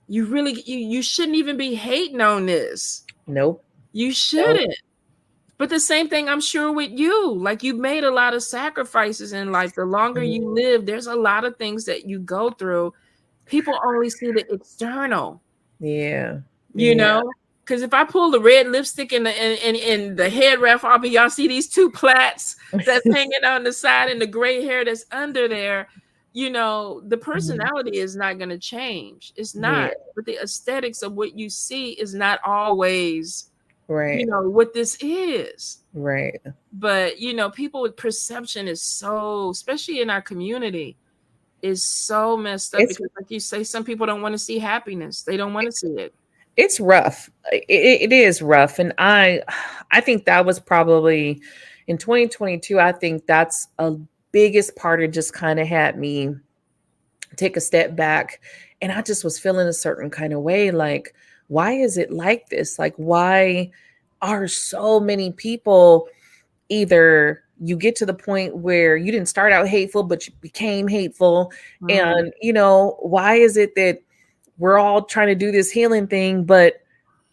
you shouldn't even be hating on this. Nope. You shouldn't. But the same thing, I'm sure, with you. Like you made a lot of sacrifices in life. The longer you live, there's a lot of things that you go through. People only see the external. Yeah. You know, because if I pull the red lipstick and the head wrap off, and y'all see these two plaits that's hanging on the side and the gray hair that's under there, you know, the personality is not going to change. It's not. Yeah. But the aesthetics of what you see is not always, Right. you know, what this is. Right. But, you know, people with perception is so, especially in our community, is so messed up because, like you say, some people don't want to see happiness. They don't want to see it. It's rough. It is rough. And I think that was probably in 2022. I think that's a biggest part of just kind of had me take a step back. And I just was feeling a certain kind of way. Like, why is it like this? Like, why are so many people either you get to the point where you didn't start out hateful, but you became hateful. And, you know, why is it that we're all trying to do this healing thing, but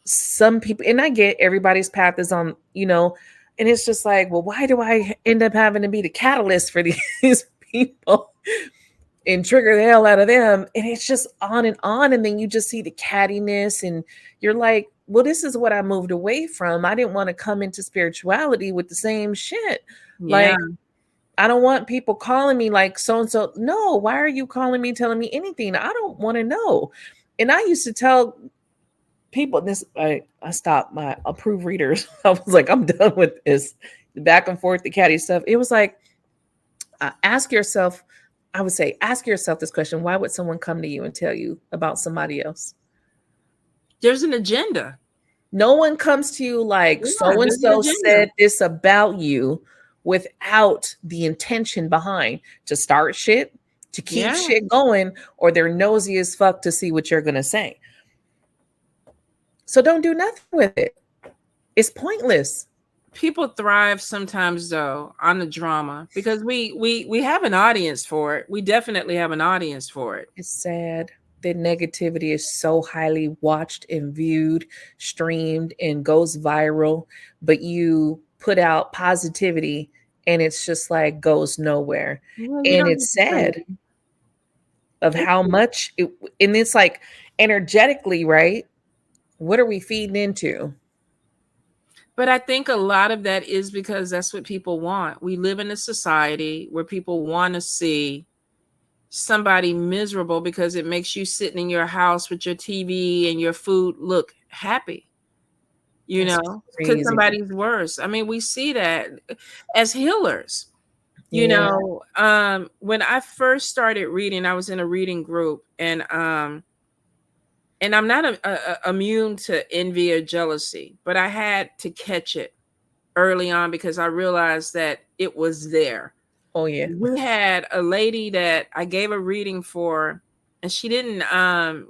some people, and I get everybody's path is on, you know, and it's just like, well, why do I end up having to be the catalyst for these people and trigger the hell out of them? And it's just on. And then you just see the cattiness and you're like, well, this is what I moved away from. I didn't want to come into spirituality with the same shit. Yeah. Like, I don't want people calling me like so-and-so. No, why are you calling me, telling me anything? I don't want to know. And I used to tell people this, I stopped my approved readers. I was like, I'm done with this. The back and forth, the catty stuff. It was like, ask yourself, I would say, ask yourself this question. Why would someone come to you and tell you about somebody else? There's an agenda. No one comes to you like so-and-so said this about you without the intention behind to start shit, to keep shit going, or they're nosy as fuck to see what you're going to say. So don't do nothing with it. It's pointless. People thrive sometimes though on the drama because we have an audience for it. We definitely have an audience for it. It's sad that negativity is so highly watched and viewed, streamed, and goes viral, but you put out positivity and it's just like goes nowhere. Well, and it's sad of how much it, and it's like energetically, right? What are we feeding into? But I think a lot of that is because that's what people want. We live in a society where people want to see somebody miserable because it makes you sitting in your house with your TV and your food look happy, you know, because somebody's worse. I mean, we see that as healers, you know. When I first started reading, I was in a reading group, and I'm not immune to envy or jealousy, but I had to catch it early on because I realized that it was there. Oh, yeah. We had a lady that I gave a reading for, and she didn't,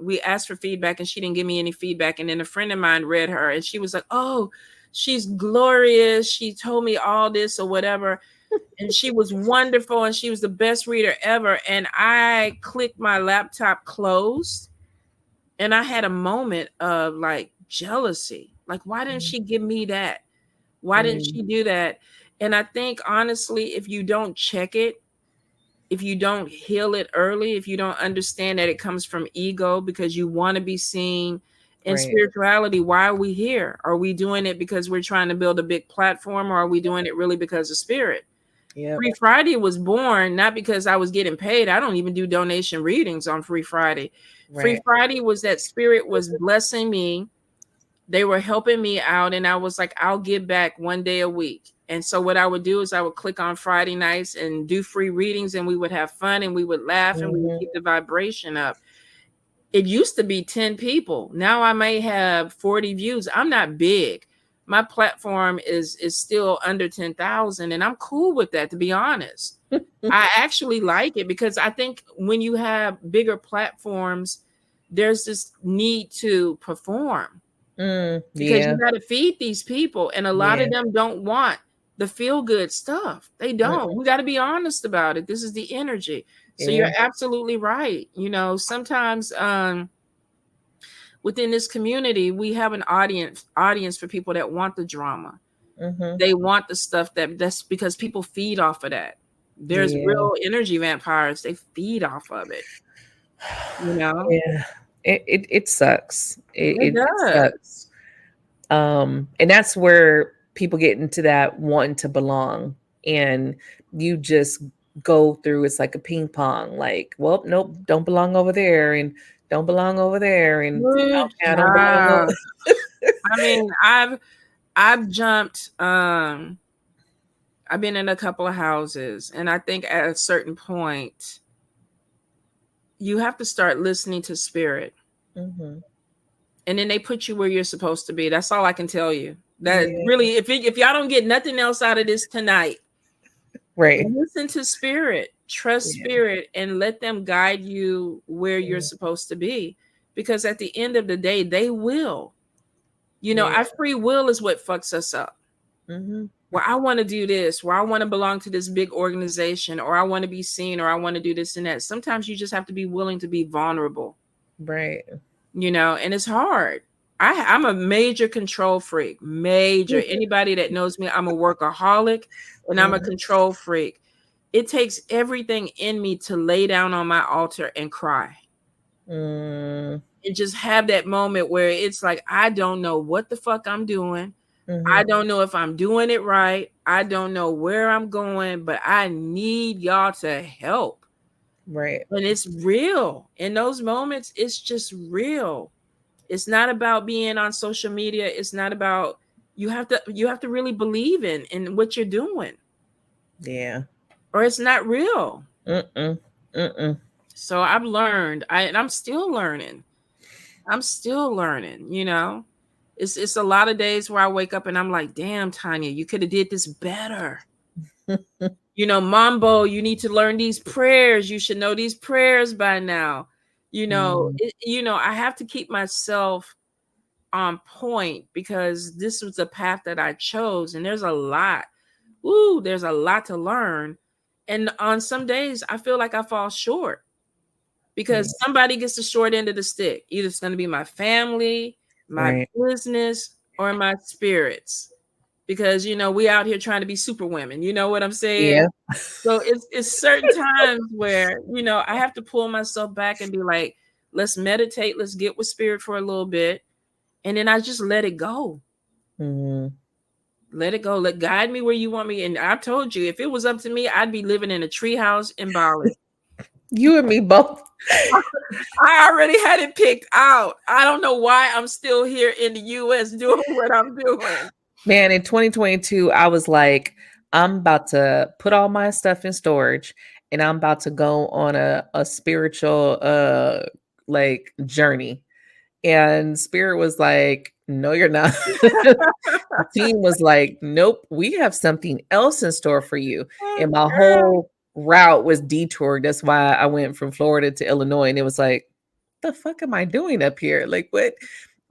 we asked for feedback and she didn't give me any feedback. And then a friend of mine read her and she was like, oh, she's glorious. She told me all this or whatever. And she was wonderful. And she was the best reader ever. And I clicked my laptop closed and I had a moment of like jealousy. Like, why didn't she give me that? Why didn't she do that? And I think, honestly, if you don't check it, if you don't heal it early, if you don't understand that it comes from ego because you want to be seen in spirituality, why are we here? Are we doing it because we're trying to build a big platform, or are we doing it really because of spirit? Free Friday was born not because I was getting paid. I don't even do donation readings on Free Friday. Free Friday was that spirit was blessing me. They were helping me out. And I was like, I'll give back one day a week. And so what I would do is I would click on Friday nights and do free readings, and we would have fun and we would laugh and we would keep the vibration up. It used to be 10 people. Now I may have 40 views. I'm not big. My platform is still under 10,000, and I'm cool with that, to be honest. I actually like it because I think when you have bigger platforms, there's this need to perform because Yeah. you got to feed these people. And a lot of them don't want the feel good stuff. They don't. We got to be honest about it. This is the energy. So you're absolutely right. You know, sometimes within this community, we have an audience for people that want the drama. They want the stuff that's because people feed off of that. There's real energy vampires. They feed off of it. You know? Yeah. It sucks. It It does. sucks. And that's where people get into that wanting to belong, and you just go through, it's like a ping pong, like, well, nope, don't belong over there, and don't belong over there, and Good okay, I don't belong over. job. I mean, I've jumped I've been in a couple of houses, and I think at a certain point you have to start listening to spirit. And then they put you where you're supposed to be. That's all I can tell you. That really, if y'all don't get nothing else out of this tonight, right, listen to spirit, trust spirit, and let them guide you where you're supposed to be. Because at the end of the day, they will. You know, our free will is what fucks us up. Well, I want to do this, or I want to belong to this big organization, or I want to be seen, or I want to do this and that. Sometimes you just have to be willing to be vulnerable. right. You know, and it's hard. I'm a major control freak. Major. Anybody that knows me, I'm a workaholic and I'm a control freak. It takes everything in me to lay down on my altar and cry. And just have that moment where it's like, I don't know what the fuck I'm doing. I don't know if I'm doing it right. I don't know where I'm going, but I need y'all to help. Right. And it's real. In those moments, it's just real. It's not about being on social media. It's not about, you have to really believe in what you're doing. Yeah. Or it's not real. So I've learned, and I'm still learning. You know. It's a lot of days where I wake up and I'm like, damn, Tanya, you could have did this better. You know, Mambo, you need to learn these prayers. You should know these prayers by now. You know, I have to keep myself on point because this was the path that I chose. And there's a lot. There's a lot to learn. And on some days, I feel like I fall short because somebody gets the short end of the stick. Either it's going to be my family, my business, or my spirits. Because, you know, we out here trying to be super women. You know what I'm saying? Yeah. So it's certain times where, you know, I have to pull myself back and be like, let's meditate. Let's get with spirit for a little bit. And then I just let it go. Let it go. Let guide me where you want me. And I told you, if it was up to me, I'd be living in a treehouse in Bali. You and me both. I already had it picked out. I don't know why I'm still here in the US doing what I'm doing. Man, in 2022, I was like, I'm about to put all my stuff in storage and I'm about to go on a spiritual like journey. And spirit was like, no, you're not. The team was like, nope, we have something else in store for you. And my whole route was detoured. That's why I went from Florida to Illinois. And it was like, the fuck am I doing up here? Like, what?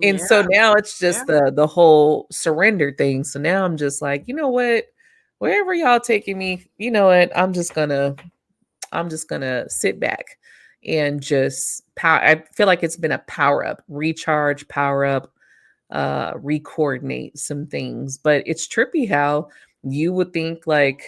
And so now it's just the whole surrender thing. So now I'm just like, you know what? Wherever y'all taking me, you know what? I'm just gonna sit back and just power. I feel like it's been a power up, recharge, power up, re-coordinate some things. But it's trippy how you would think like,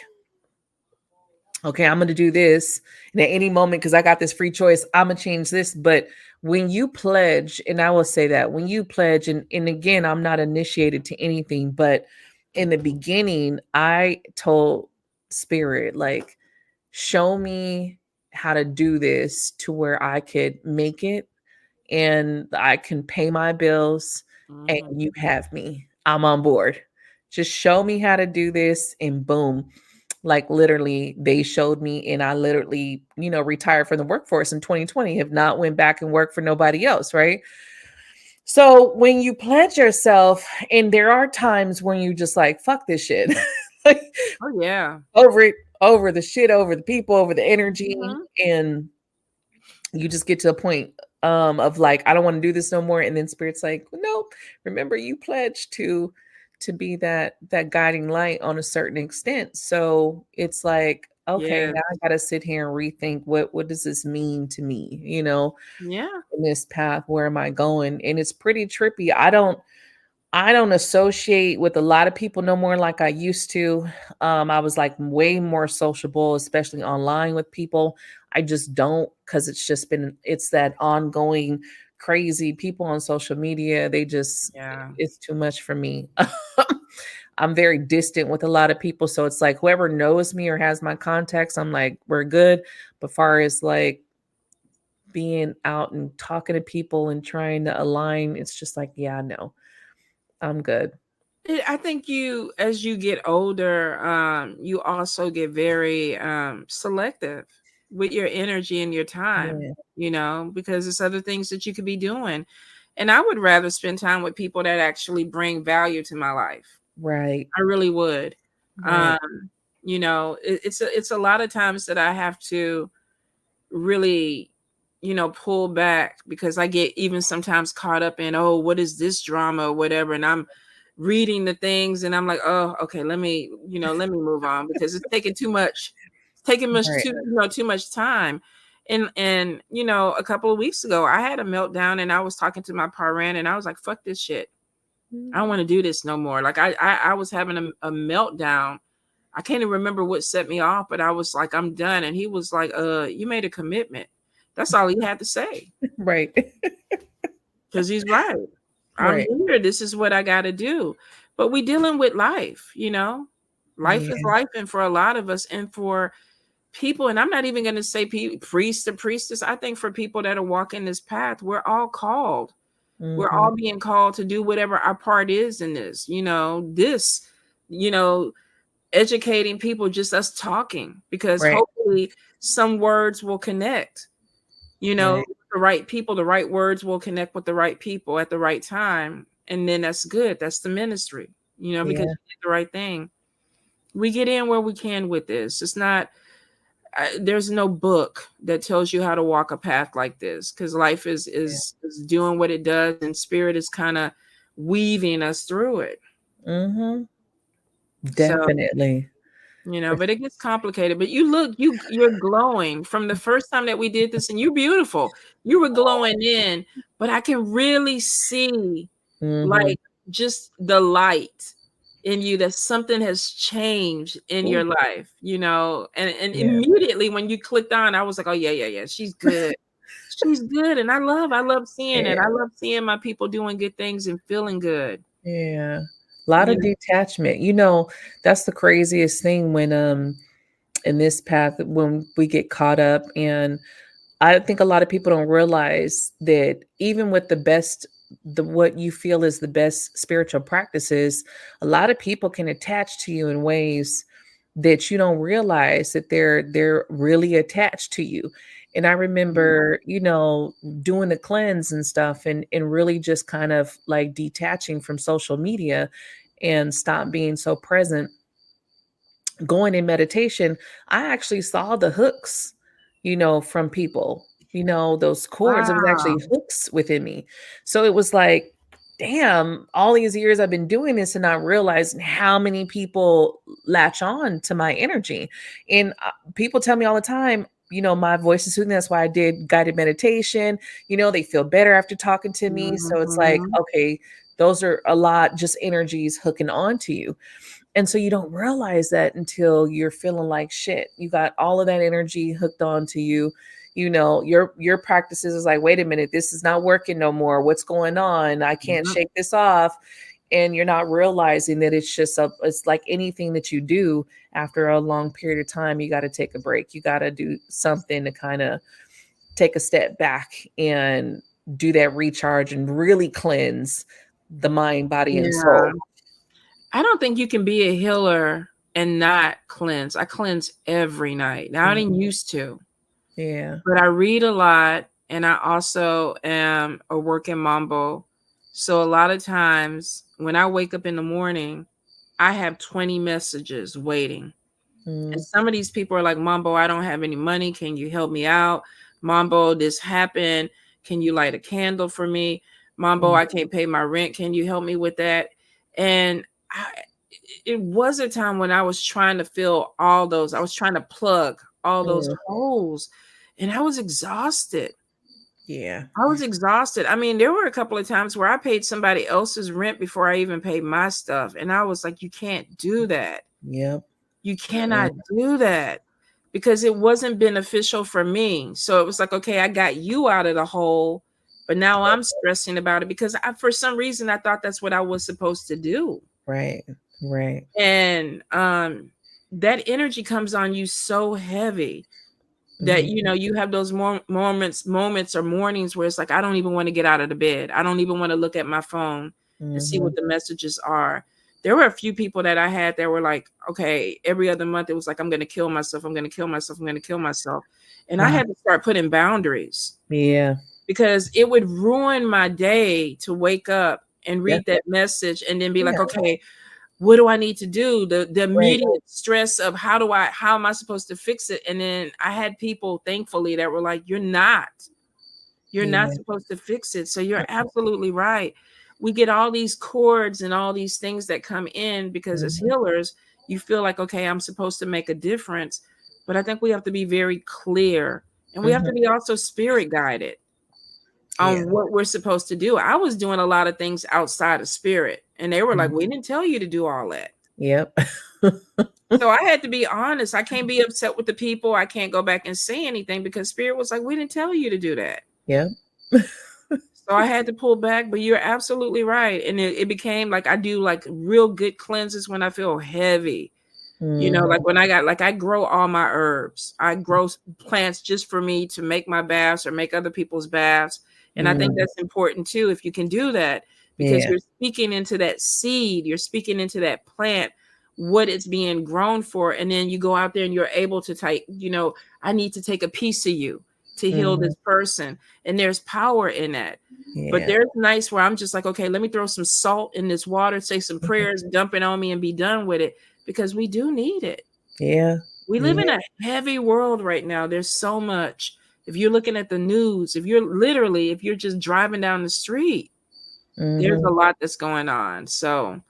okay, I'm going to do this. And at any moment, because I got this free choice, I'm going to change this. But when you pledge, and I will say that when you pledge, and again, I'm not initiated to anything, but in the beginning, I told spirit, like, show me how to do this to where I could make it and I can pay my bills and you have me. I'm on board. Just show me how to do this and boom. Like literally they showed me and I literally, you know, retired from the workforce in 2020, have not went back and worked for nobody else. Right. So when you pledge yourself, and there are times when you just like, fuck this shit. Like, oh yeah. Over it, over the shit, over the people, over the energy. And you just get to a point of like, I don't want to do this no more. And then spirit's like, nope, remember you pledged to be that guiding light on a certain extent. So it's like, okay, Yeah. now I gotta sit here and rethink what does this mean to me, Yeah. in this path, where am I going? And it's pretty trippy. I don't associate with a lot of people no more like I used to. I was like way more sociable, especially online with people. I just don't, because it's that ongoing crazy people on social media. Yeah. It's too much for me. I'm very distant with a lot of people. So it's like whoever knows me or has my contacts, I'm like, we're good. But far as like being out and talking to people and trying to align, it's just like, yeah, no, I'm good. I think you, as you get older, you also get very selective with your energy and your time, Yeah. because it's other things that you could be doing. And I would rather spend time with people that actually bring value to my life. Right. I really would. Right. Um, it's a lot of times that I have to really, pull back, because I get even sometimes caught up in, oh, what is this drama or whatever. And I'm reading the things and I'm like, oh, okay, let me move on, because it's taking too much, Right. too much time. And a couple of weeks ago, I had a meltdown and I was talking to my parent and I was like, fuck this shit. I don't want to do this no more. Like I was having a meltdown. I can't even remember what set me off, but I was like, I'm done. And he was like, you made a commitment. That's all he had to say. Right. Because he's right. I'm Right. here. This is what I got to do. But we dealing with life, Life is Yeah. life. And for a lot of us, and for people, and I'm not even going to say priest or priestess. I think for people that are walking this path, we're all called. We're Mhm. all being called to do whatever our part is in this, you know, educating people, just us talking, because Right. hopefully some words will connect, Right. the right people, the right words will connect with the right people at the right time. And then that's good. That's the ministry, because Yeah. you did the right thing. We get in where we can with this. It's not, there's no book that tells you how to walk a path like this, because life is, Yeah. is doing what it does, and spirit is kind of weaving us through it. Mhm. So, Definitely. but it gets complicated. But you're glowing from the first time that we did this, and you're beautiful. You were glowing in, but I can really see, Mhm. like, just the light in you, that something has changed in your Ooh, life, and yeah. immediately when you clicked on, I was like, oh yeah, yeah, yeah, she's good. She's good. And I love seeing it. Yeah. I love seeing my people doing good things and feeling good. Yeah. A lot You of know? detachment. That's the craziest thing when in this path, when we get caught up. And I think a lot of people don't realize that even with the what you feel is the best spiritual practices, a lot of people can attach to you in ways that you don't realize that they're really attached to you. And I remember, doing the cleanse and stuff, and really just kind of like detaching from social media and stop being so present, going in meditation. I actually saw the hooks, from people, those cords. It was Wow. actually hooks within me. So it was like, damn, all these years I've been doing this and not realizing how many people latch on to my energy. And people tell me all the time, my voice is soothing. That's why I did guided meditation. They feel better after talking to me. So it's like, Mhm. okay, those are a lot, just energies hooking on to you. And so you don't realize that until you're feeling like shit. You got all of that energy hooked onto you. Your practices is like, wait a minute, this is not working no more. What's going on? I can't Yep. shake this off. And you're not realizing that it's like anything that you do after a long period of time, you got to take a break. You got to do something to kind of take a step back and do that recharge and really cleanse the mind, body, and Yeah. soul. I don't think you can be a healer and not cleanse. I cleanse every night. Now I didn't Mhm. used to, Yeah. but I read a lot, and I also am a working mambo. So a lot of times when I wake up in the morning, I have 20 messages waiting. And Mm. some of these people are like, Mambo, I don't have any money. Can you help me out? Mambo, this happened. Can you light a candle for me? Mambo, I can't pay my rent. Can you help me with that? And it was a time when I was trying to fill all those, I was trying to plug all those holes, and I was exhausted. Yeah. I was exhausted. I mean, there were a couple of times where I paid somebody else's rent before I even paid my stuff. And I was like, you can't do that. Yep. You cannot do that, because it wasn't beneficial for me. So it was like, okay, I got you out of the hole, but now I'm stressing about it because for some reason, I thought that's what I was supposed to do. Right. Right. And that energy comes on you so heavy that you have those moments or mornings where it's like, I don't even want to get out of the bed. I don't even want to look at my phone and see what the messages are. There were a few people that I had that were like, okay, every other month it was like, I'm going to kill myself. I'm going to kill myself. I'm going to kill myself. And I had to start putting boundaries. Yeah. Because it would ruin my day to wake up and read that message and then be like, okay, what do I need to do? The immediate stress of how am I supposed to fix it? And then I had people, thankfully, that were like, you're not supposed to fix it. So you're absolutely right. We get all these cords and all these things that come in because as healers, you feel like, okay, I'm supposed to make a difference. But I think we have to be very clear, and we have to be also spirit guided on what we're supposed to do. I was doing a lot of things outside of spirit, and they were like, we didn't tell you to do all that. Yep. So I had to be honest. I can't be upset with the people. I can't go back and say anything because spirit was like, we didn't tell you to do that. Yep. So I had to pull back, but you're absolutely right. And it became like, I do like real good cleanses when I feel heavy. Like when I grow all my herbs. I grow plants just for me to make my baths or make other people's baths. And I think that's important too, if you can do that, because you're speaking into that seed, you're speaking into that plant, what it's being grown for. And then you go out there and you're able to take, I need to take a piece of you to heal this person. And there's power in that. But there's nights where I'm just like, okay, let me throw some salt in this water, say some prayers, dump it on me and be done with it, because we do need it. Yeah. We live in a heavy world right now. There's so much. If you're looking at the news, if you're just driving down the street, there's a lot that's going on. So,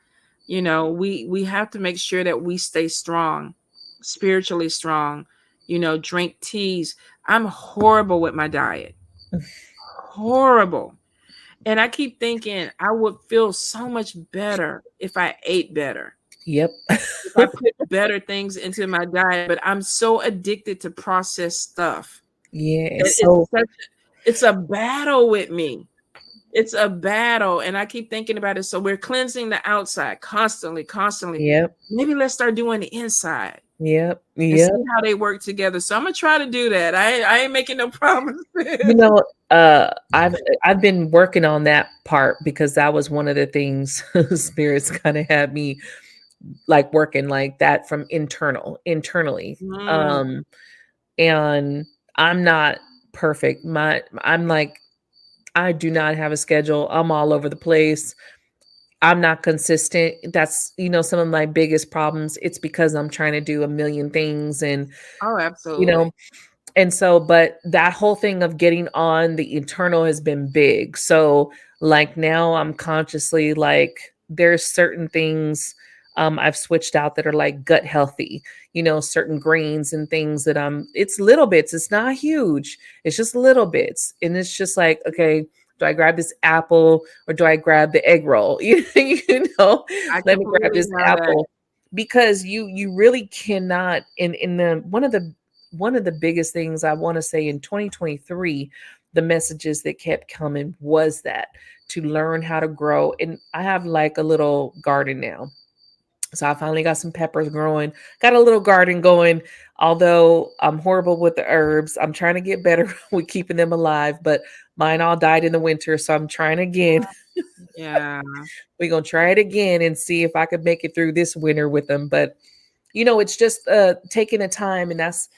we have to make sure that we stay strong, spiritually strong, drink teas. I'm horrible with my diet. Horrible. And I keep thinking I would feel so much better if I ate better. Yep. If I put better things into my diet, but I'm so addicted to processed stuff. Yeah. It's a battle with me. It's a battle. And I keep thinking about it. So we're cleansing the outside constantly. Yep. Maybe let's start doing the inside. Yep. And see how they work together. So I'm gonna try to do that. I ain't making no promises. I've been working on that part because that was one of the things spirits kind of had me like working like that from internally. And I'm not perfect. I'm like, I do not have a schedule. I'm all over the place. I'm not consistent. That's, some of my biggest problems. It's because I'm trying to do a million things and, absolutely. And so, but that whole thing of getting on the internal has been big. So like now I'm consciously like, there's certain things I've switched out that are like gut healthy, certain grains and things that it's little bits. It's not huge. It's just little bits. And it's just like, okay, do I grab this apple or do I grab the egg roll? Let me grab this apple because you really cannot one of the biggest things I want to say in 2023, the messages that kept coming was that to learn how to grow. And I have like a little garden now. So I finally got some peppers growing, got a little garden going, although I'm horrible with the herbs. I'm trying to get better with keeping them alive, but mine all died in the winter. So I'm trying again. Yeah. We're going to try it again and see if I could make it through this winter with them. But, it's just taking the time, and that's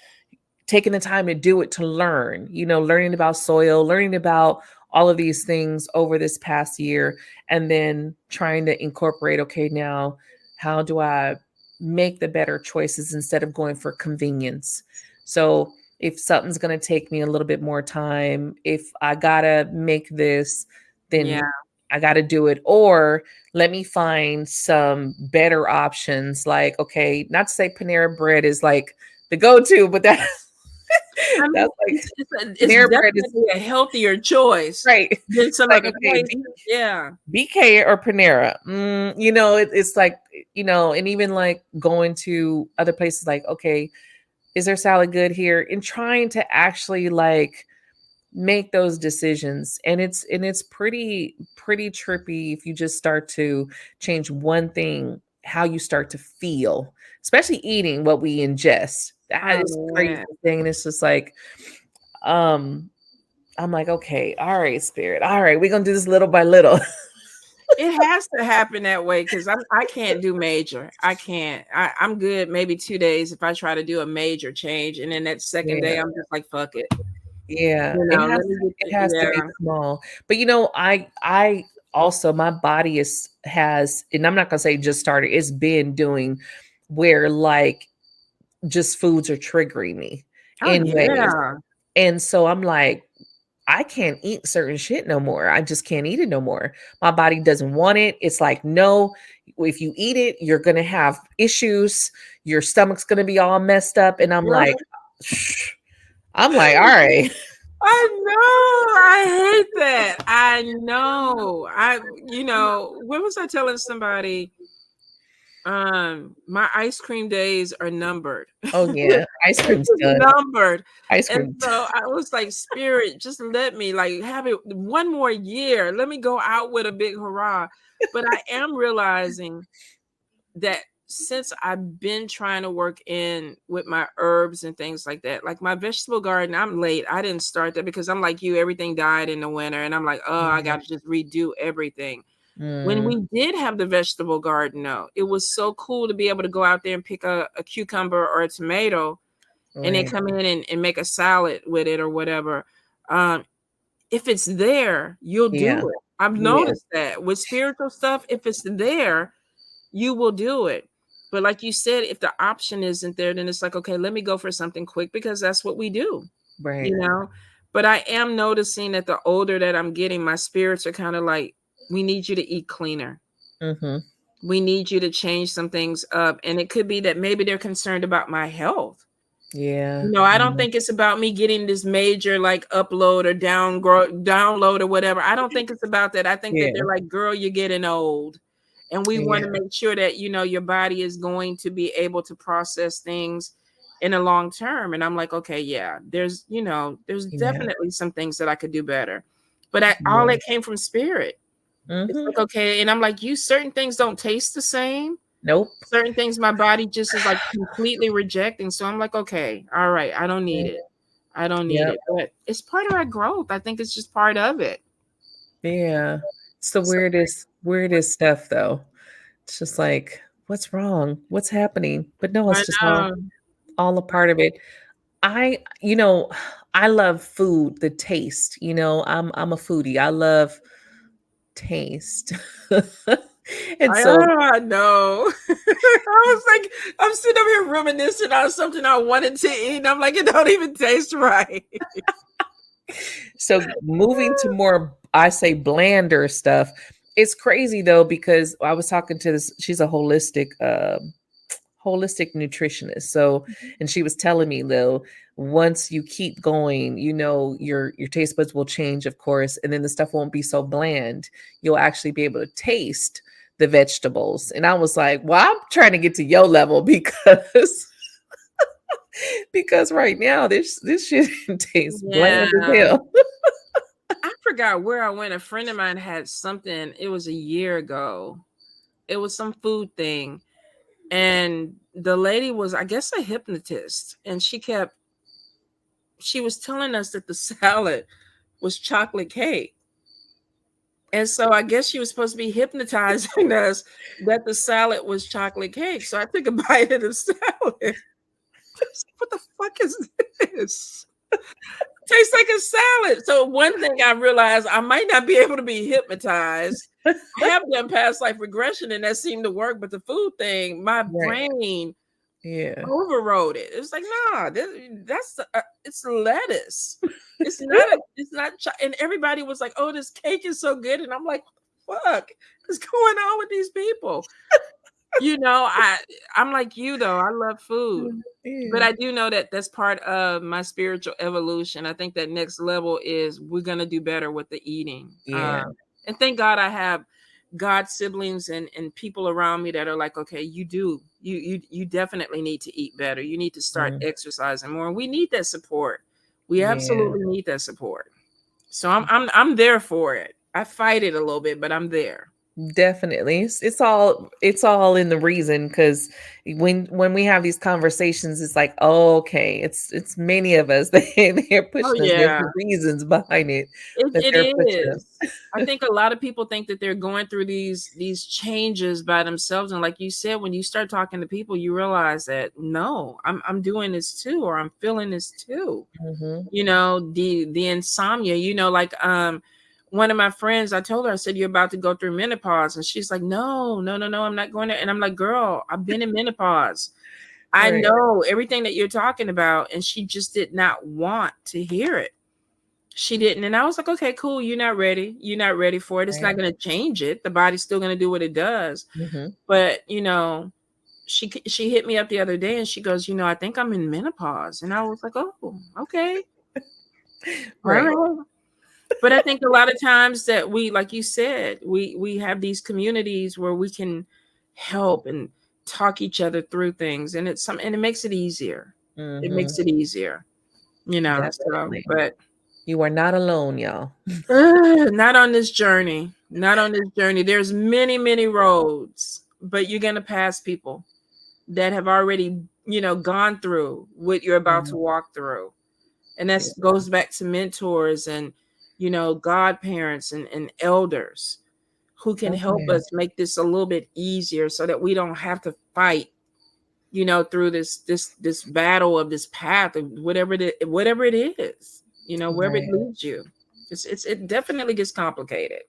taking the time to do it, to learn, learning about soil, learning about all of these things over this past year, and then trying to incorporate, okay, now, how do I make the better choices instead of going for convenience? So if something's going to take me a little bit more time, if I got to make this, Yeah. then I got to do it. Or let me find some better options. Like, okay, not to say Panera bread is like the go-to, but that I mean, that's like it's Panera bread is definitely a healthier choice right. than some Like, other okay, places. Yeah. BK or Panera. You know, it's like, you know, and even like going to other places like, okay, is there salad good here? And trying to actually like make those decisions. And it's pretty trippy if you just start to change one thing, how you start to feel, especially eating what we ingest. That is the Oh, crazy yeah. thing. And it's just like, um, I'm like, okay, all right, spirit. All right, we're gonna do this little by little. It has to happen that way because I can't do major. I can't. I'm good maybe 2 days if I try to do a major change, and then that second day Yeah. I'm just like, fuck it. Yeah, You know, let me it get has to be yeah. small. But you know, I also my body has, and I'm not gonna say just started, it's been doing where like just foods are triggering me Oh in ways. yeah. And so I'm like, I can't eat certain shit no more. I just can't eat it no more. My body doesn't want it. It's like, no, if you eat it, you're gonna have issues. Your stomach's gonna be all messed up. And I'm like, I'm like, all right. I know. I hate that. I know. When was I telling somebody? My ice cream days are numbered. Oh yeah, ice It's cream's just done. numbered. Ice And cream. so I was like, Spirit, just let me like have it one more year. Let me go out with a big hurrah. But I am realizing that since I've been trying to work in with my herbs and things like that, like my vegetable garden, I'm late. I didn't start that because I'm like you, everything died in the winter. And I'm like, oh, I Yeah. got to just redo everything. When Mm, we did have the vegetable garden, though, it was so cool to be able to go out there and pick a cucumber or a tomato and then right. come in and make a salad with it or whatever. Um, if it's there, you'll do Yeah. it. I've Yeah. noticed that with spiritual stuff, if it's there, you will do it. But like you said, if the option isn't there, then it's like, okay, let me go for something quick because that's what we do, Right. you know? But I am noticing that the older that I'm getting, my spirits are kind of like, we need you to eat cleaner. Mhm. We need you to change some things up. And it could be that maybe they're concerned about my health. Yeah. I don't Yeah. think it's about me getting this major like upload or download or whatever. I don't think it's about that. I think that Yeah. they're like, girl, you're getting old. And we want Yeah. to make sure that, your body is going to be able to process things in a long term. And I'm like, okay, yeah, there's Yeah. definitely some things that I could do better. But all Yeah. that came from spirit. It's Mhm. like, okay. And I'm like, certain things don't taste the same. Nope. Certain things my body just is like completely rejecting. So I'm like, okay, all right, I don't need Mm, it. I don't need yep. it. But it's part of our growth. I think it's just part of it. Yeah. It's the So weirdest stuff though. It's just like, what's wrong? What's happening? But no, I it's just know. all a part of it. You know, I love food, the taste. You know, I'm a foodie. I love taste. And so I know. I was like, I'm sitting up here reminiscing on something I wanted to eat. And I'm like, it don't even taste right. so moving to more, I say, blander stuff. It's crazy though, because I was talking to this, she's a holistic nutritionist. So, and she was telling me though, once you keep going, you know, your taste buds will change, of course, and then the stuff won't be so bland. You'll actually be able to taste the vegetables. And I was like, well, I'm trying to get to your level because because right now this shit tastes bland as Yeah. hell. I forgot where I went. A friend of mine had something, it was a year ago. It was some food thing. And the lady was, I guess, a hypnotist. And she was telling us that the salad was chocolate cake. And so I guess she was supposed to be hypnotizing us that the salad was chocolate cake. So I took a bite of the salad. What the fuck is this? Tastes like a salad. So one thing I realized, I might not be able to be hypnotized. I have done past life regression and that seemed to work, but the food thing, my Right. brain Yeah. overrode it. It was like, nah, that's it's lettuce. And everybody was like, oh, this cake is so good. And I'm like, fuck is going on with these people? I'm like you though. I love food. But Yeah. I do know that that's part of my spiritual evolution. I think that next level is we're gonna do better with the eating. Yeah. And thank God I have God siblings and people around me that are like, okay, you definitely need to eat better. You need to start exercising more. We need that support. We Yeah. absolutely need that support. So I'm there for it. I fight it a little bit, but I'm there. Definitely. It's all in the reason, because when we have these conversations, it's like, oh, okay, it's many of us they're Oh pushing us. There's yeah. reasons behind it that It they're pushing is. us. I think a lot of people think that they're going through these changes by themselves, and like you said, when you start talking to people, you realize that no, I'm doing this too, or I'm feeling this too. Mm-hmm. The insomnia. Like one of my friends, I told her, I said, you're about to go through menopause, and she's like, no, no, no, no, I'm not going there. And I'm like, girl, I've been in menopause. I Right. know everything that you're talking about, and she just did not want to hear it. She didn't. And I was like, okay, cool. You're not ready. You're not ready for it. It's not Right. going to change it. The body's still going to do what it does. Mm-hmm. But, she hit me up the other day and she goes, I think I'm in menopause. And I was like, oh, okay. All Right. right. But I think a lot of times that we, like you said, we have these communities where we can help and talk each other through things. And it makes it easier. It Mm-hmm. makes it easier, so, Definitely. but You are not alone, y'all. not on this journey. Not on this journey. There's many, many roads, but you're going to pass people that have already, gone through what you're about to walk through. And that Yeah. goes back to mentors and, godparents and elders who can Oh, help yeah. us make this a little bit easier so that we don't have to fight, through this battle of this path of whatever it is, wherever it Right. leads you. It definitely gets complicated.